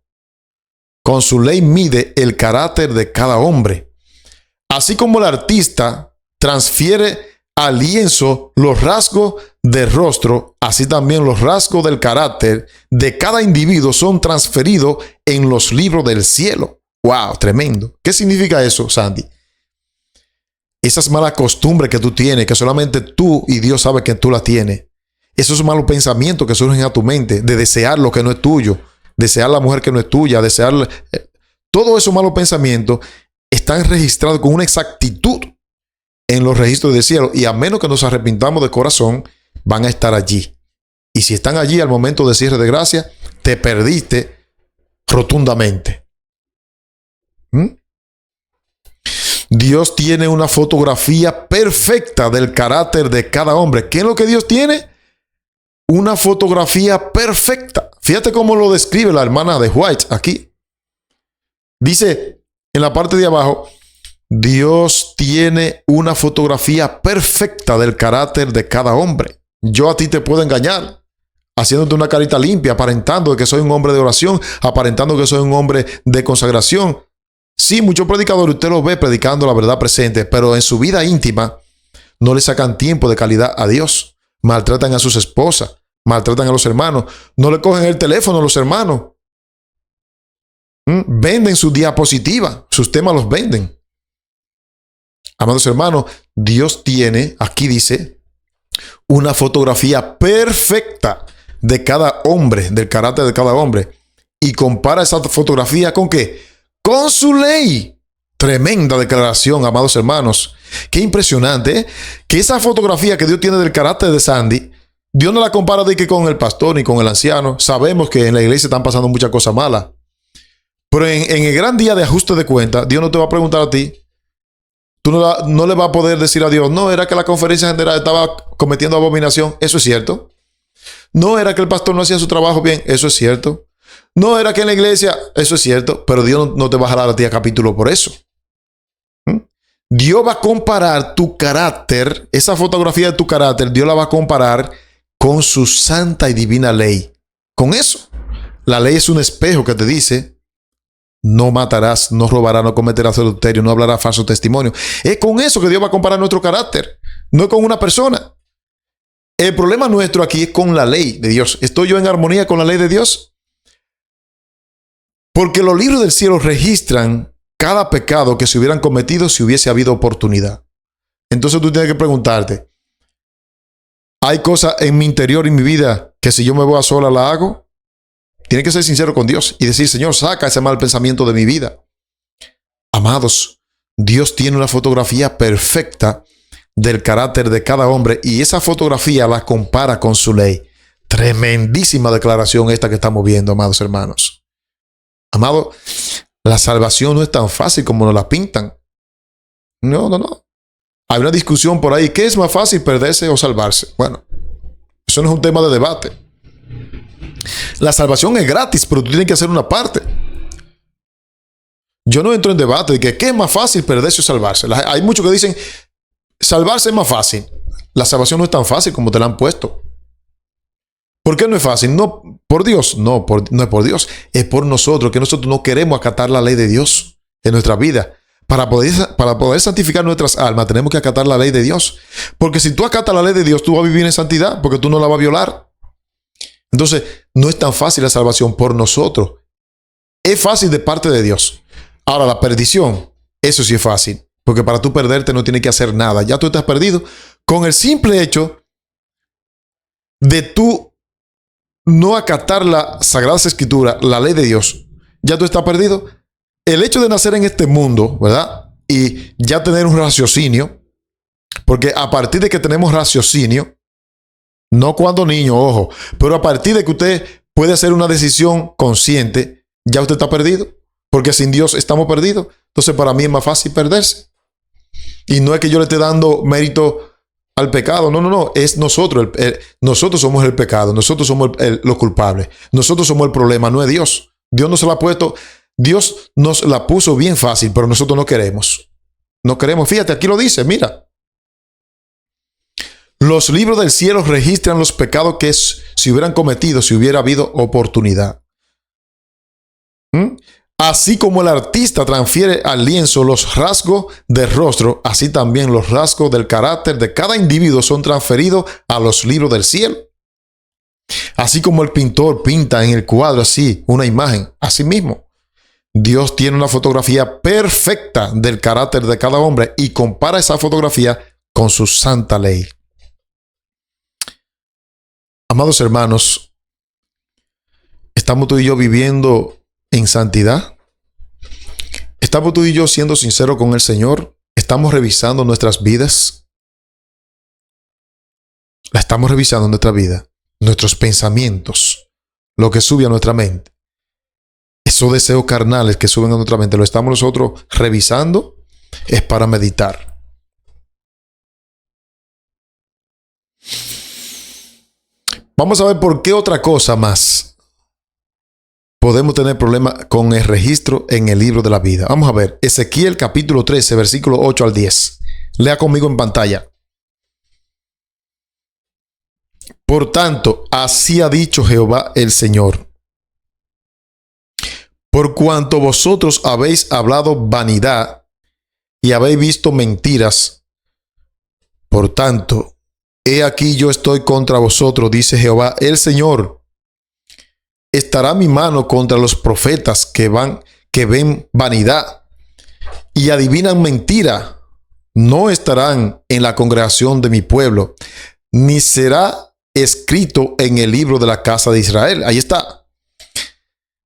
Con su ley mide el carácter de cada hombre. Así como el artista transfiere al lienzo los rasgos del rostro, así también los rasgos del carácter de cada individuo son transferidos en los libros del cielo. ¡Wow! Tremendo. ¿Qué significa eso, Sandy? Esas malas costumbres que tú tienes, que solamente tú y Dios sabe que tú las tienes. Esos malos pensamientos que surgen a tu mente de desear lo que no es tuyo, desear la mujer que no es tuya, desear... Todos esos malos pensamientos están registrados con una exactitud en los registros del cielo, y a menos que nos arrepintamos de corazón, van a estar allí. Y si están allí al momento de cierre de gracia, te perdiste rotundamente. Dios tiene una fotografía perfecta del carácter de cada hombre. ¿Qué es lo que Dios tiene? Una fotografía perfecta. Fíjate cómo lo describe la hermana de White aquí. Dice en la parte de abajo, Dios tiene una fotografía perfecta del carácter de cada hombre. Yo a ti te puedo engañar, haciéndote una carita limpia, aparentando que soy un hombre de oración, aparentando que soy un hombre de consagración. Sí, muchos predicadores usted los ve predicando la verdad presente, pero en su vida íntima no le sacan tiempo de calidad a Dios. Maltratan a sus esposas, maltratan a los hermanos, no le cogen el teléfono a los hermanos. Venden sus diapositivas, sus temas los venden. Amados hermanos, Dios tiene, aquí dice, una fotografía perfecta de cada hombre, del carácter de cada hombre. Y compara esa fotografía ¿con qué? Con su ley. Tremenda declaración, amados hermanos. Qué impresionante, ¿eh? Que esa fotografía que Dios tiene del carácter de Sandy, Dios no la compara de que con el pastor ni con el anciano. Sabemos que en la iglesia están pasando muchas cosas malas. Pero en el gran día de ajuste de cuentas, Dios no te va a preguntar a ti. Tú no le vas a poder decir a Dios, no, era que la conferencia general estaba cometiendo abominación. Eso es cierto. No era que el pastor no hacía su trabajo bien. Eso es cierto. No era que en la iglesia, eso es cierto. Pero Dios no te va a jalar a ti a capítulo por eso. Dios va a comparar tu carácter, esa fotografía de tu carácter, Dios la va a comparar con su santa y divina ley. Con eso. La ley es un espejo que te dice, no matarás, no robarás, no cometerás adulterio, no hablarás falso testimonio. Es con eso que Dios va a comparar nuestro carácter, no es con una persona. El problema nuestro aquí es con la ley de Dios. ¿Estoy yo en armonía con la ley de Dios? Porque los libros del cielo registran cada pecado que se hubieran cometido si hubiese habido oportunidad. Entonces tú tienes que preguntarte, ¿hay cosas en mi interior y en mi vida que si yo me voy a sola la hago? Tienes que ser sincero con Dios y decir, Señor, saca ese mal pensamiento de mi vida. Amados, Dios tiene una fotografía perfecta del carácter de cada hombre y esa fotografía la compara con su ley. Tremendísima declaración esta que estamos viendo, amados hermanos. Amado, la salvación no es tan fácil como nos la pintan. No. Hay una discusión por ahí. ¿Qué es más fácil, perderse o salvarse? Bueno, eso no es un tema de debate. La salvación es gratis, pero tú tienes que hacer una parte. Yo no entro en debate de que ¿qué es más fácil, perderse o salvarse? Hay muchos que dicen, salvarse es más fácil. La salvación no es tan fácil como te la han puesto. ¿Por qué no es fácil? No por Dios, no es por Dios, es por nosotros, que nosotros no queremos acatar la ley de Dios en nuestra vida. Para poder santificar nuestras almas, tenemos que acatar la ley de Dios. Porque si tú acatas la ley de Dios, tú vas a vivir en santidad, porque tú no la vas a violar. Entonces, no es tan fácil la salvación por nosotros. Es fácil de parte de Dios. Ahora, la perdición, eso sí es fácil. Porque para tú perderte no tienes que hacer nada. Ya tú estás perdido. Con el simple hecho de tú no acatar la Sagrada Escritura, la ley de Dios, ya tú estás perdido. El hecho de nacer en este mundo, ¿verdad? Y ya tener un raciocinio, porque a partir de que tenemos raciocinio, no cuando niño, ojo, pero a partir de que usted puede hacer una decisión consciente, ya usted está perdido, porque sin Dios estamos perdidos. Entonces para mí es más fácil perderse. Y no es que yo le esté dando mérito al pecado, no, es nosotros, nosotros somos el pecado, nosotros somos los culpables, nosotros somos el problema, no es Dios. Dios nos la ha puesto, Dios nos la puso bien fácil, pero nosotros no queremos. No queremos, fíjate, aquí lo dice, mira. Los libros del cielo registran los pecados que se hubieran cometido si hubiera habido oportunidad. Así como el artista transfiere al lienzo los rasgos del rostro, así también los rasgos del carácter de cada individuo son transferidos a los libros del cielo. Así como el pintor pinta en el cuadro así una imagen, así mismo, Dios tiene una fotografía perfecta del carácter de cada hombre y compara esa fotografía con su santa ley. Amados hermanos, ¿estamos tú y yo viviendo en santidad? ¿Estamos tú y yo siendo sinceros con el Señor? ¿Estamos revisando nuestras vidas? ¿La estamos revisando en nuestra vida? Nuestros pensamientos, lo que sube a nuestra mente. Esos deseos carnales que suben a nuestra mente, ¿lo estamos nosotros revisando? es para meditar. Vamos a ver por qué otra cosa más podemos tener problemas con el registro en el libro de la vida. Vamos a ver, Ezequiel capítulo 13, versículo 8 al 10. Lea conmigo en pantalla. Por tanto, así ha dicho Jehová el Señor: por cuanto vosotros habéis hablado vanidad y habéis visto mentiras, por tanto, he aquí yo estoy contra vosotros, dice Jehová el Señor. Estará mi mano contra los profetas que ven vanidad y adivinan mentira. No estarán en la congregación de mi pueblo, ni será escrito en el libro de la casa de Israel. Ahí está.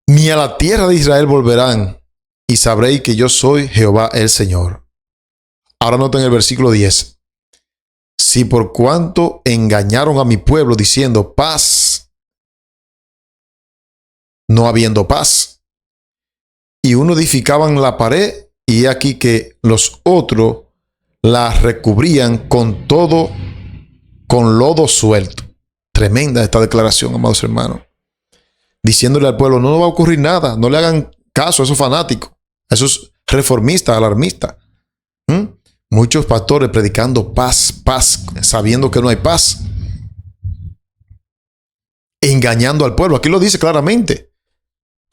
Ni a la tierra de Israel volverán, y sabréis que yo soy Jehová el Señor. Ahora noten el versículo 10. Si por cuanto engañaron a mi pueblo diciendo paz, no habiendo paz, y uno edificaban la pared, y he aquí que los otros la recubrían con lodo suelto. Tremenda esta declaración, amados hermanos. Diciéndole al pueblo, no va a ocurrir nada, no le hagan caso a esos fanáticos, a esos reformistas, alarmistas. Muchos pastores predicando paz, paz, sabiendo que no hay paz. Engañando al pueblo. Aquí lo dice claramente.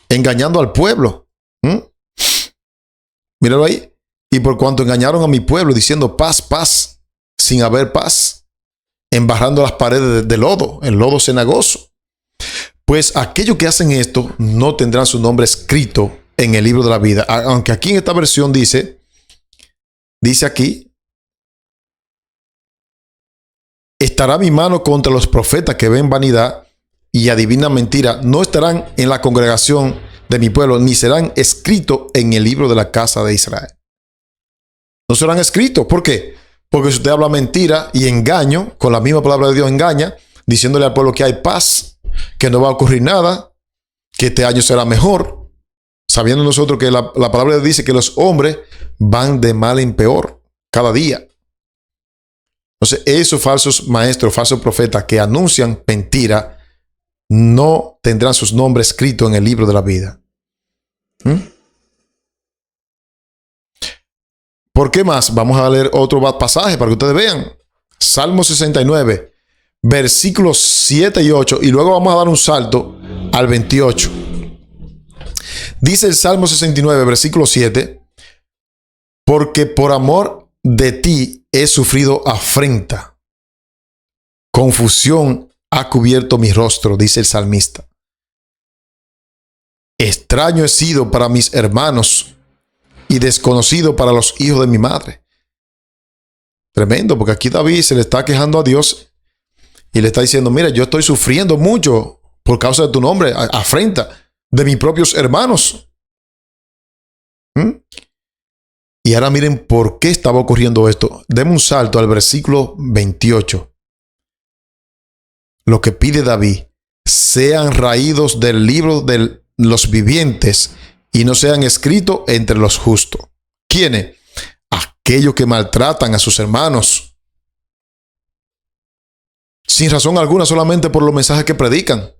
Engañando al pueblo. Míralo ahí. Y por cuanto engañaron a mi pueblo diciendo paz, paz, sin haber paz, embarrando las paredes de lodo, el lodo cenagoso. Pues aquellos que hacen esto no tendrán su nombre escrito en el libro de la vida. Aunque aquí en esta versión dice aquí, estará mi mano contra los profetas que ven vanidad y adivinan mentira. No estarán en la congregación de mi pueblo, ni serán escritos en el libro de la casa de Israel. No serán escritos. ¿Por qué? Porque si usted habla mentira y engaño, con la misma palabra de Dios engaña, diciéndole al pueblo que hay paz, que no va a ocurrir nada, que este año será mejor, sabiendo nosotros que la palabra de Dios dice que los hombres van de mal en peor cada día. Entonces, esos falsos maestros, falsos profetas que anuncian mentira, no tendrán sus nombres escritos en el libro de la vida. ¿Por qué más? Vamos a leer otro pasaje para que ustedes vean. Salmo 69, versículos 7 y 8, y luego vamos a dar un salto al 28. Dice el Salmo 69, versículo 7, porque por amor de ti he sufrido afrenta, confusión ha cubierto mi rostro, dice el salmista. Extraño he sido para mis hermanos y desconocido para los hijos de mi madre. Tremendo, porque aquí David se le está quejando a Dios y le está diciendo, mira, yo estoy sufriendo mucho por causa de tu nombre, afrenta de mis propios hermanos. Y ahora miren por qué estaba ocurriendo esto. Demos un salto al versículo 28. Lo que pide David: sean raídos del libro de los vivientes y no sean escritos entre los justos. ¿Quiénes? Aquellos que maltratan a sus hermanos sin razón alguna, solamente por los mensajes que predican.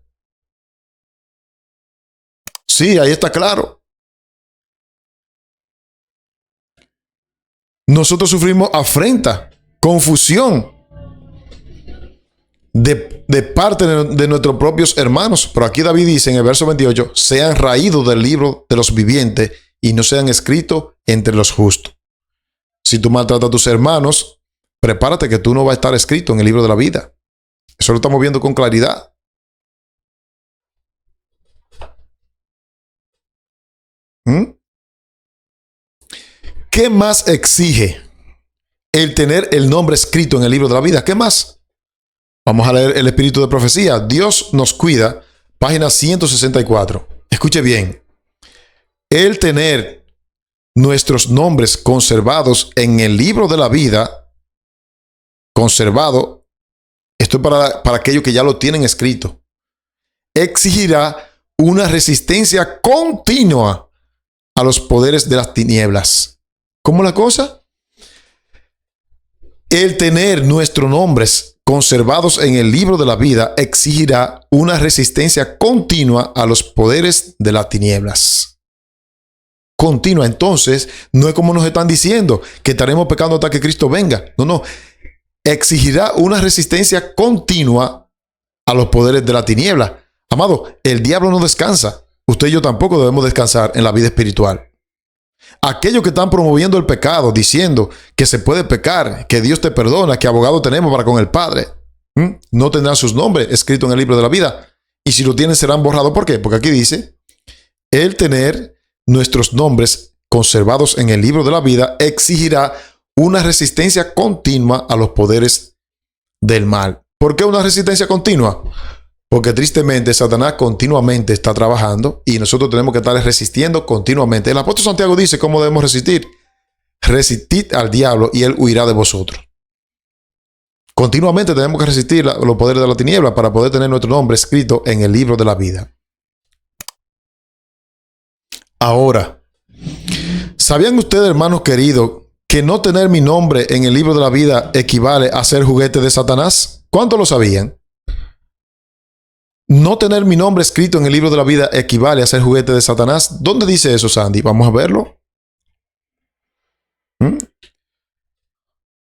Sí, ahí está claro. Nosotros sufrimos afrenta, confusión de parte de nuestros propios hermanos. Pero aquí David dice en el verso 28, sean raídos del libro de los vivientes y no sean escritos entre los justos. Si tú maltratas a tus hermanos, prepárate que tú no vas a estar escrito en el libro de la vida. Eso lo estamos viendo con claridad. ¿Qué más exige el tener el nombre escrito en el libro de la vida? ¿Qué más? Vamos a leer el espíritu de profecía. Dios nos cuida, página 164. Escuche bien. El tener nuestros nombres conservados en el libro de la vida, conservado, esto es para aquellos que ya lo tienen escrito, exigirá una resistencia continua a los poderes de las tinieblas. ¿Cómo la cosa? El tener nuestros nombres conservados en el libro de la vida exigirá una resistencia continua a los poderes de las tinieblas. Continua. Entonces, no es como nos están diciendo que estaremos pecando hasta que Cristo venga. No. Exigirá una resistencia continua a los poderes de la tiniebla. Amado, el diablo no descansa. Usted y yo tampoco debemos descansar en la vida espiritual. Aquellos que están promoviendo el pecado, diciendo que se puede pecar, que Dios te perdona, que abogado tenemos para con el Padre, no tendrán sus nombres escritos en el libro de la vida. Y si lo tienen, serán borrados. ¿Por qué? Porque aquí dice, el tener nuestros nombres conservados en el libro de la vida exigirá una resistencia continua a los poderes del mal. ¿Por qué una resistencia continua? Porque tristemente Satanás continuamente está trabajando y nosotros tenemos que estar resistiendo continuamente. El apóstol Santiago dice cómo debemos resistir. Resistid al diablo y él huirá de vosotros. Continuamente tenemos que resistir los poderes de la tiniebla para poder tener nuestro nombre escrito en el libro de la vida. Ahora, ¿sabían ustedes, hermanos queridos, que no tener mi nombre en el libro de la vida equivale a ser juguete de Satanás? ¿Cuántos lo sabían? No tener mi nombre escrito en el libro de la vida equivale a ser juguete de Satanás. ¿Dónde dice eso, Sandy? Vamos a verlo.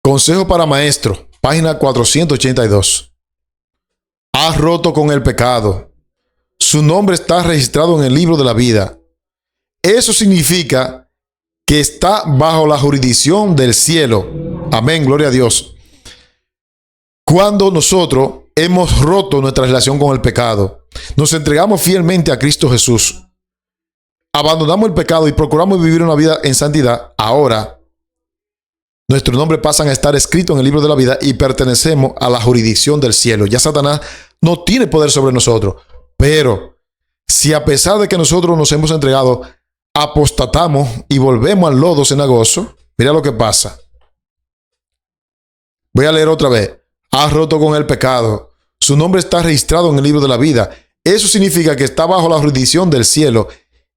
Consejo para maestro, página 482. Has roto con el pecado. Su nombre está registrado en el libro de la vida. Eso significa que está bajo la jurisdicción del cielo. Amén, gloria a Dios. Cuando nosotros hemos roto nuestra relación con el pecado, nos entregamos fielmente a Cristo Jesús, abandonamos el pecado y procuramos vivir una vida en santidad, ahora nuestros nombres pasan a estar escritos en el libro de la vida y pertenecemos a la jurisdicción del cielo. Ya Satanás no tiene poder sobre nosotros. Pero si a pesar de que nosotros nos hemos entregado, apostatamos y volvemos al lodo cenagoso, mira lo que pasa. Voy a leer otra vez. Has roto con el pecado. Su nombre está registrado en el libro de la vida. Eso significa que está bajo la jurisdicción del cielo.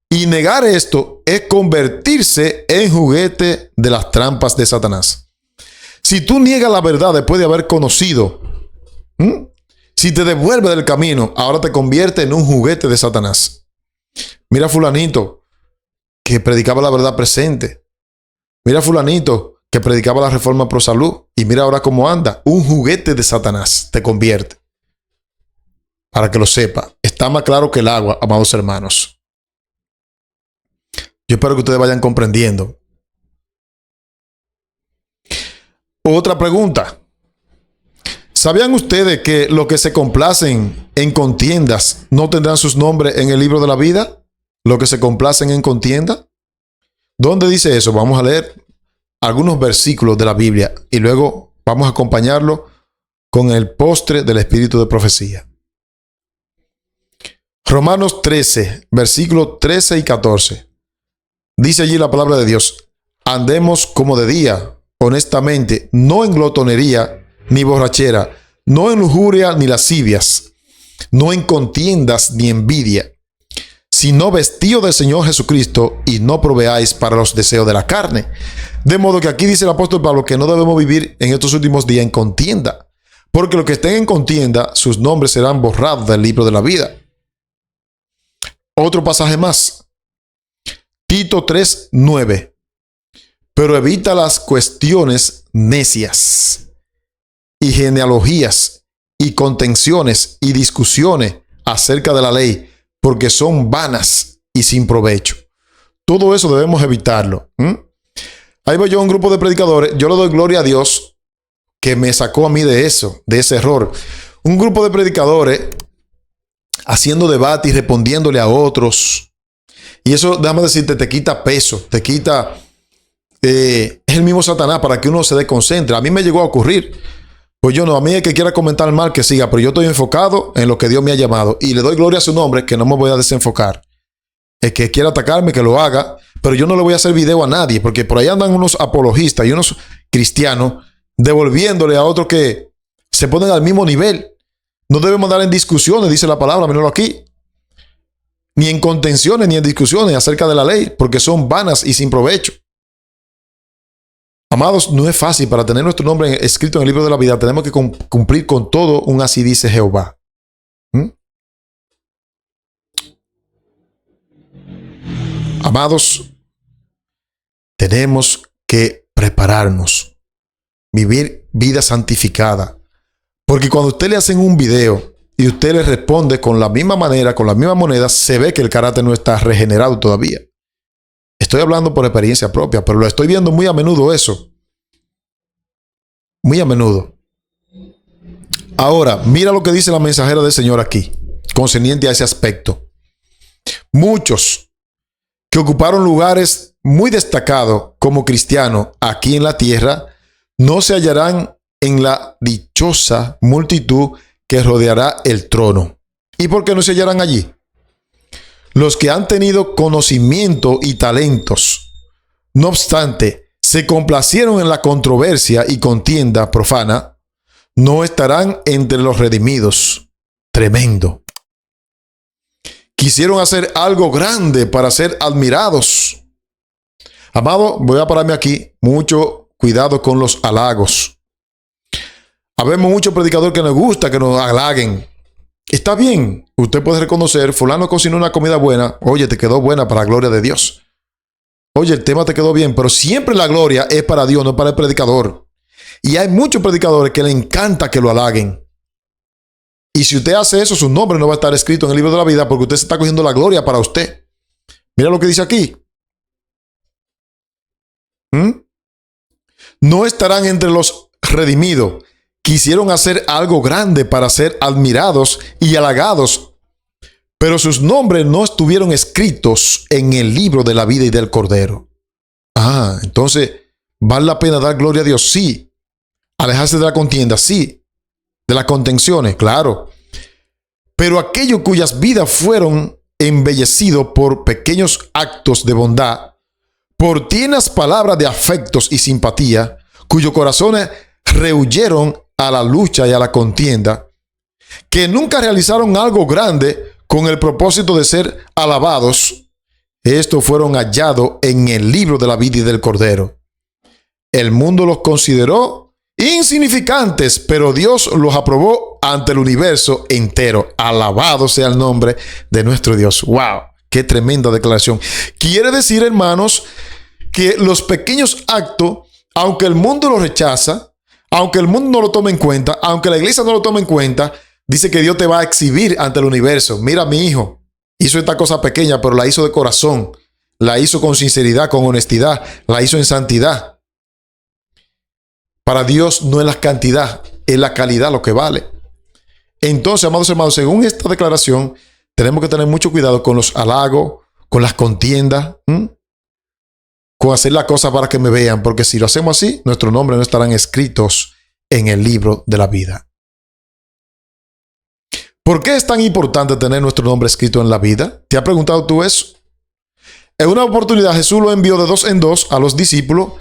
Y negar esto es convertirse en juguete de las trampas de Satanás. Si tú niegas la verdad después de haber conocido, si te devuelves del camino, ahora te convierte en un juguete de Satanás. Mira a fulanito que predicaba la verdad presente. Mira a fulanito que predicaba la reforma pro salud. Y mira ahora cómo anda. Un juguete de Satanás te convierte. Para que lo sepa. Está más claro que el agua, amados hermanos. Yo espero que ustedes vayan comprendiendo. Otra pregunta. ¿Sabían ustedes que los que se complacen en contiendas no tendrán sus nombres en el libro de la vida? ¿Los que se complacen en contienda? ¿Dónde dice eso? Vamos a leer algunos versículos de la Biblia y luego vamos a acompañarlo con el postre del espíritu de profecía. Romanos 13, versículos 13 y 14. Dice allí la palabra de Dios: andemos como de día, honestamente, no en glotonería ni borrachera, no en lujuria ni lascivias, no en contiendas ni envidia, sino vestido del Señor Jesucristo y no proveáis para los deseos de la carne. De modo que aquí dice el apóstol Pablo que no debemos vivir en estos últimos días en contienda, porque los que estén en contienda, sus nombres serán borrados del libro de la vida. Otro pasaje más. Tito 3, 9. Pero evita las cuestiones necias y genealogías y contenciones y discusiones acerca de la ley, porque son vanas y sin provecho. Todo eso debemos evitarlo. Ahí voy yo a un grupo de predicadores. Yo le doy gloria a Dios que me sacó a mí de eso, de ese error. Un grupo de predicadores haciendo debate y respondiéndole a otros. Y eso, déjame decirte, te quita peso, te quita... es el mismo Satanás para que uno se desconcentre. A mí me llegó a ocurrir. Pues yo no, a mí el que quiera comentar mal que siga, pero yo estoy enfocado en lo que Dios me ha llamado y le doy gloria a su nombre, que no me voy a desenfocar. El que quiera atacarme, que lo haga, pero yo no le voy a hacer video a nadie, porque por ahí andan unos apologistas y unos cristianos devolviéndole a otros que se ponen al mismo nivel. No debemos dar en discusiones, dice la palabra, míralo aquí. Ni en contenciones, ni en discusiones acerca de la ley, porque son vanas y sin provecho. Amados, no es fácil. Para tener nuestro nombre escrito en el libro de la vida, tenemos que cumplir con todo un así dice Jehová. ¿Mm? Amados, tenemos que prepararnos, vivir vida santificada. Porque cuando usted le hacen un video y usted le responde con la misma manera, con la misma moneda, se ve que el carácter no está regenerado todavía. Estoy hablando por experiencia propia, pero lo estoy viendo muy a menudo eso. Muy a menudo. Ahora, mira lo que dice la mensajera del Señor aquí, concerniente a ese aspecto. Muchos que ocuparon lugares muy destacados como cristianos aquí en la tierra, no se hallarán en la dichosa multitud que rodeará el trono. ¿Y por qué no se hallarán allí? Los que han tenido conocimiento y talentos, no obstante, se complacieron en la controversia y contienda profana, no estarán entre los redimidos. Tremendo. Quisieron hacer algo grande para ser admirados. Amado, voy a pararme aquí. Mucho cuidado con los halagos. Habemos muchos predicadores que nos gusta que nos halaguen. Está bien, usted puede reconocer, fulano cocinó una comida buena. Oye, te quedó buena para la gloria de Dios. Oye, el tema te quedó bien, pero siempre la gloria es para Dios, no para el predicador. Y hay muchos predicadores que le encanta que lo halaguen. Y si usted hace eso, su nombre no va a estar escrito en el libro de la vida porque usted se está cogiendo la gloria para usted. Mira lo que dice aquí. No estarán entre los redimidos. Quisieron hacer algo grande para ser admirados y halagados, pero sus nombres no estuvieron escritos en el libro de la vida y del Cordero. Entonces, ¿vale la pena dar gloria a Dios? Sí. ¿Alejarse de la contienda? Sí. ¿De las contenciones? Claro. Pero aquellos cuyas vidas fueron embellecidos por pequeños actos de bondad, por tiernas palabras de afectos y simpatía, cuyos corazones rehuyeron a la lucha y a la contienda, que nunca realizaron algo grande con el propósito de ser alabados, estos fueron hallados en el libro de la vida y del Cordero. El mundo los consideró insignificantes, pero Dios los aprobó ante el universo entero. Alabado sea el nombre de nuestro Dios. ¡Wow! ¡Qué tremenda declaración! Quiere decir, hermanos, que los pequeños actos, aunque el mundo los rechaza, aunque el mundo no lo tome en cuenta, aunque la iglesia no lo tome en cuenta, dice que Dios te va a exhibir ante el universo. Mira, mi hijo hizo esta cosa pequeña, pero la hizo de corazón. La hizo con sinceridad, con honestidad. La hizo en santidad. Para Dios no es la cantidad, es la calidad lo que vale. Entonces, amados hermanos, según esta declaración, tenemos que tener mucho cuidado con los halagos, con las contiendas, con hacer la cosa para que me vean, porque si lo hacemos así, nuestros nombres no estarán escritos en el libro de la vida. ¿Por qué es tan importante tener nuestro nombre escrito en la vida? ¿Te has preguntado tú eso? En una oportunidad Jesús lo envió de 2 en 2 a los discípulos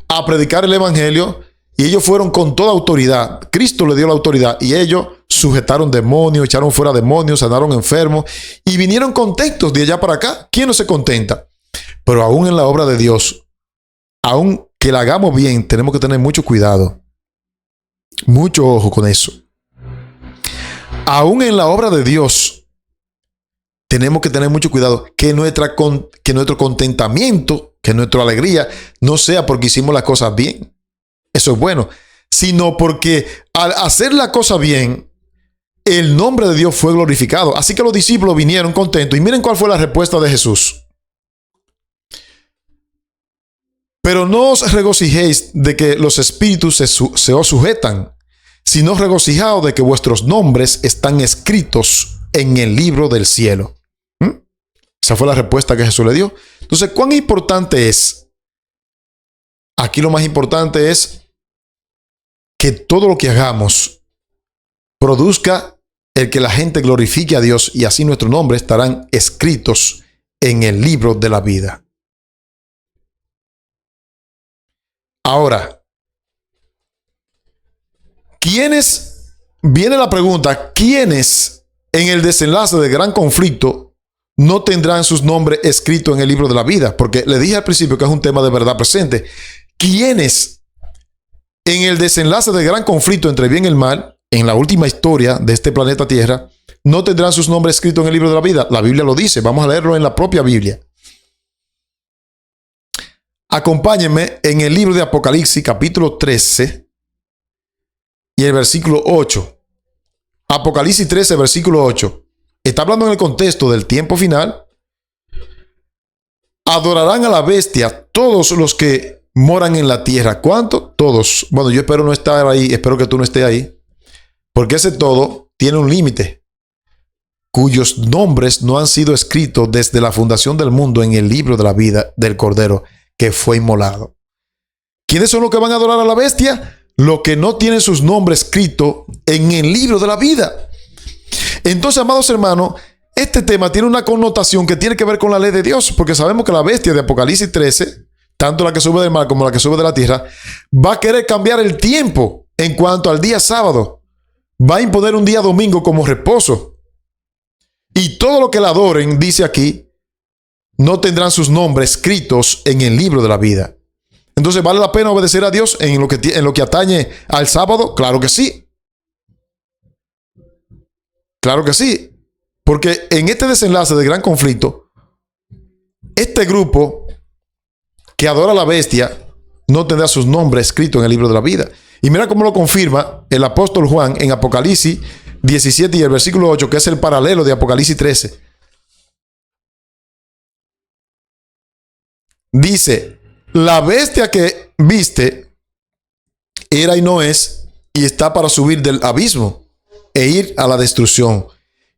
a predicar el evangelio y ellos fueron con toda autoridad. Cristo le dio la autoridad y ellos sujetaron demonios, echaron fuera demonios, sanaron enfermos y vinieron contentos de allá para acá. ¿Quién no se contenta? Pero aún en la obra de Dios, aún que la hagamos bien, tenemos que tener mucho cuidado. Mucho ojo con eso. Aún en la obra de Dios, tenemos que tener mucho cuidado. Que nuestro contentamiento, que nuestra alegría no sea porque hicimos las cosas bien. Eso es bueno. Sino porque al hacer la cosa bien, el nombre de Dios fue glorificado. Así que los discípulos vinieron contentos. Y miren cuál fue la respuesta de Jesús. Pero no os regocijéis de que los espíritus se os sujetan, sino regocijaos de que vuestros nombres están escritos en el libro del cielo. Esa fue la respuesta que Jesús le dio. Entonces, ¿cuán importante es? Aquí lo más importante es que todo lo que hagamos produzca el que la gente glorifique a Dios y así nuestros nombres estarán escritos en el libro de la vida. Ahora, viene la pregunta, ¿quiénes en el desenlace del gran conflicto no tendrán sus nombres escritos en el libro de la vida? Porque le dije al principio que es un tema de verdad presente. ¿Quiénes en el desenlace del gran conflicto entre el bien y el mal, en la última historia de este planeta Tierra, no tendrán sus nombres escritos en el libro de la vida. La Biblia lo dice. Vamos a leerlo en la propia Biblia. Acompáñenme en el libro de Apocalipsis, capítulo 13 y el versículo 8. Apocalipsis 13, versículo 8. Está hablando en el contexto del tiempo final. Adorarán a la bestia todos los que moran en la tierra. ¿Cuánto? Todos. Bueno, yo espero no estar ahí. Espero que tú no estés ahí. Porque ese todo tiene un límite, cuyos nombres no han sido escritos desde la fundación del mundo en el libro de la vida del Cordero que fue inmolado. ¿Quiénes son los que van a adorar a la bestia? Los que no tienen sus nombres escritos en el libro de la vida. Entonces, amados hermanos, este tema tiene una connotación que tiene que ver con la ley de Dios, porque sabemos que la bestia de Apocalipsis 13, tanto la que sube del mar como la que sube de la tierra, va a querer cambiar el tiempo en cuanto al día sábado. Va a imponer un día domingo como reposo. Y todo lo que la adoren, dice aquí, no tendrán sus nombres escritos en el libro de la vida. Entonces, ¿vale la pena obedecer a Dios en lo que atañe al sábado? Claro que sí. Claro que sí. Porque en este desenlace de gran conflicto, este grupo que adora a la bestia no tendrá sus nombres escritos en el libro de la vida. Y mira cómo lo confirma el apóstol Juan en Apocalipsis 17 y el versículo 8, que es el paralelo de Apocalipsis 13. Dice, la bestia que viste era y no es, y está para subir del abismo e ir a la destrucción.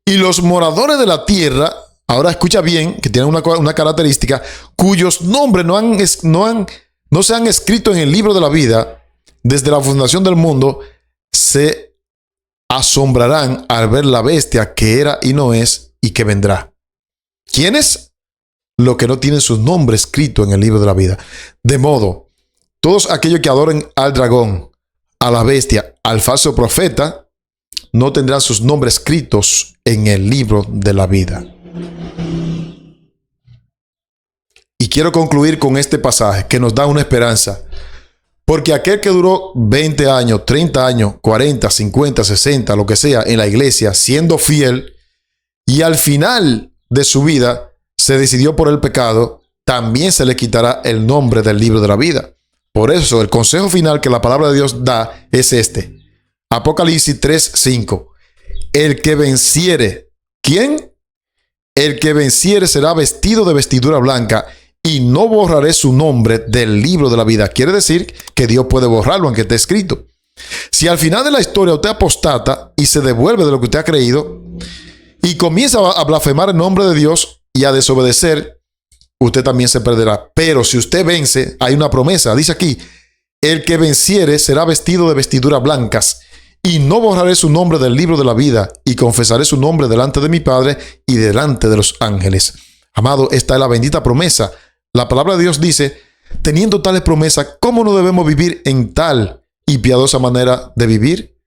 Y los moradores de la tierra, ahora escucha bien, que tienen una característica, cuyos nombres no se han escrito en el libro de la vida, desde la fundación del mundo, se asombrarán al ver la bestia que era y no es y que vendrá. ¿Quiénes? Los que no tienen sus nombres escritos en el libro de la vida. De modo, todos aquellos que adoren al dragón, a la bestia, al falso profeta, no tendrán sus nombres escritos en el libro de la vida. Y quiero concluir con este pasaje que nos da una esperanza. Porque aquel que duró 20 años, 30 años, 40, 50, 60, lo que sea, en la iglesia, siendo fiel, y al final de su vida se decidió por el pecado, también se le quitará el nombre del libro de la vida. Por eso, el consejo final que la palabra de Dios da es este. Apocalipsis 3:5. El que venciere, ¿quién? El que venciere será vestido de vestidura blanca, y no borraré su nombre del libro de la vida. Quiere decir que Dios puede borrarlo aunque esté escrito. Si al final de la historia usted apostata y se devuelve de lo que usted ha creído y comienza a blasfemar el nombre de Dios y a desobedecer, usted también se perderá. Pero si usted vence, hay una promesa. Dice aquí, el que venciere será vestido de vestiduras blancas, y no borraré su nombre del libro de la vida, y confesaré su nombre delante de mi Padre y delante de los ángeles. Amado, esta es la bendita promesa. La palabra de Dios dice, teniendo tales promesas, ¿cómo no debemos vivir en tal y piadosa manera de vivir?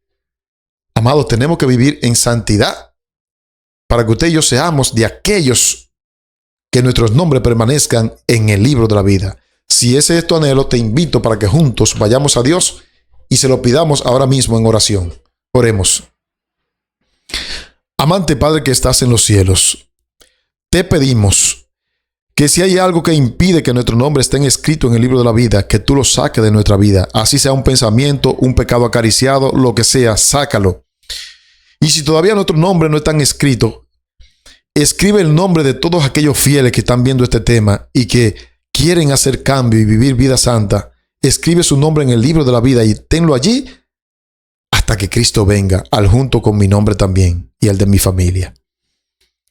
Amados, tenemos que vivir en santidad para que usted y yo seamos de aquellos que nuestros nombres permanezcan en el libro de la vida. Si ese es tu anhelo, te invito para que juntos vayamos a Dios y se lo pidamos ahora mismo en oración. Oremos. Amante Padre que estás en los cielos, te pedimos que si hay algo que impide que nuestro nombre esté escrito en el libro de la vida, que tú lo saques de nuestra vida. Así sea un pensamiento, un pecado acariciado, lo que sea, sácalo. Y si todavía nuestro nombre no está escrito, escribe el nombre de todos aquellos fieles que están viendo este tema y que quieren hacer cambio y vivir vida santa. Escribe su nombre en el libro de la vida y tenlo allí hasta que Cristo venga, al junto con mi nombre también y el de mi familia.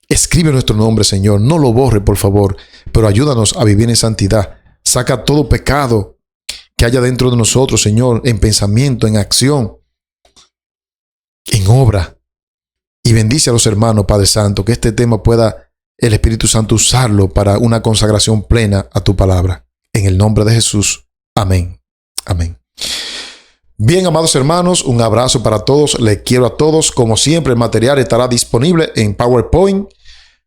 Escribe nuestro nombre, Señor. No lo borre, por favor, pero ayúdanos a vivir en santidad. Saca todo pecado que haya dentro de nosotros, Señor, en pensamiento, en acción, en obra. Y bendice a los hermanos, Padre Santo, que este tema pueda el Espíritu Santo usarlo para una consagración plena a tu palabra. En el nombre de Jesús. Amén. Amén. Bien, amados hermanos, un abrazo para todos. Les quiero a todos. Como siempre, el material estará disponible en PowerPoint.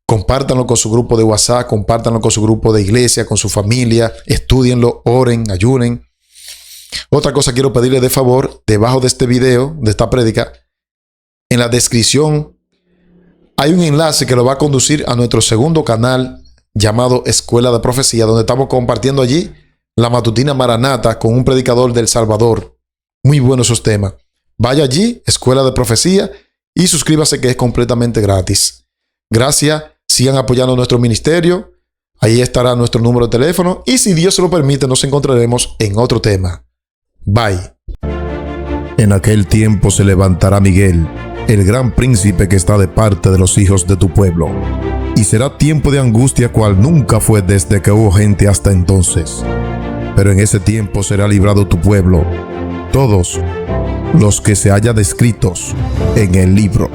Compártanlo con su grupo de WhatsApp, compártanlo con su grupo de iglesia, con su familia. Estúdienlo, oren, ayunen. Otra cosa quiero pedirle de favor, debajo de este video, de esta prédica, en la descripción hay un enlace que lo va a conducir a nuestro segundo canal llamado Escuela de Profecía, donde estamos compartiendo allí la matutina Maranata con un predicador del Salvador. Muy buenos esos temas. Vaya allí, Escuela de Profecía, y suscríbase, que es completamente gratis. Gracias, sigan apoyando nuestro ministerio. Ahí estará nuestro número de teléfono y si Dios se lo permite nos encontraremos en otro tema. Bye. En aquel tiempo se levantará Miguel, el gran príncipe que está de parte de los hijos de tu pueblo. Y será tiempo de angustia cual nunca fue desde que hubo gente hasta entonces. Pero en ese tiempo será librado tu pueblo, todos los que se haya descritos en el libro.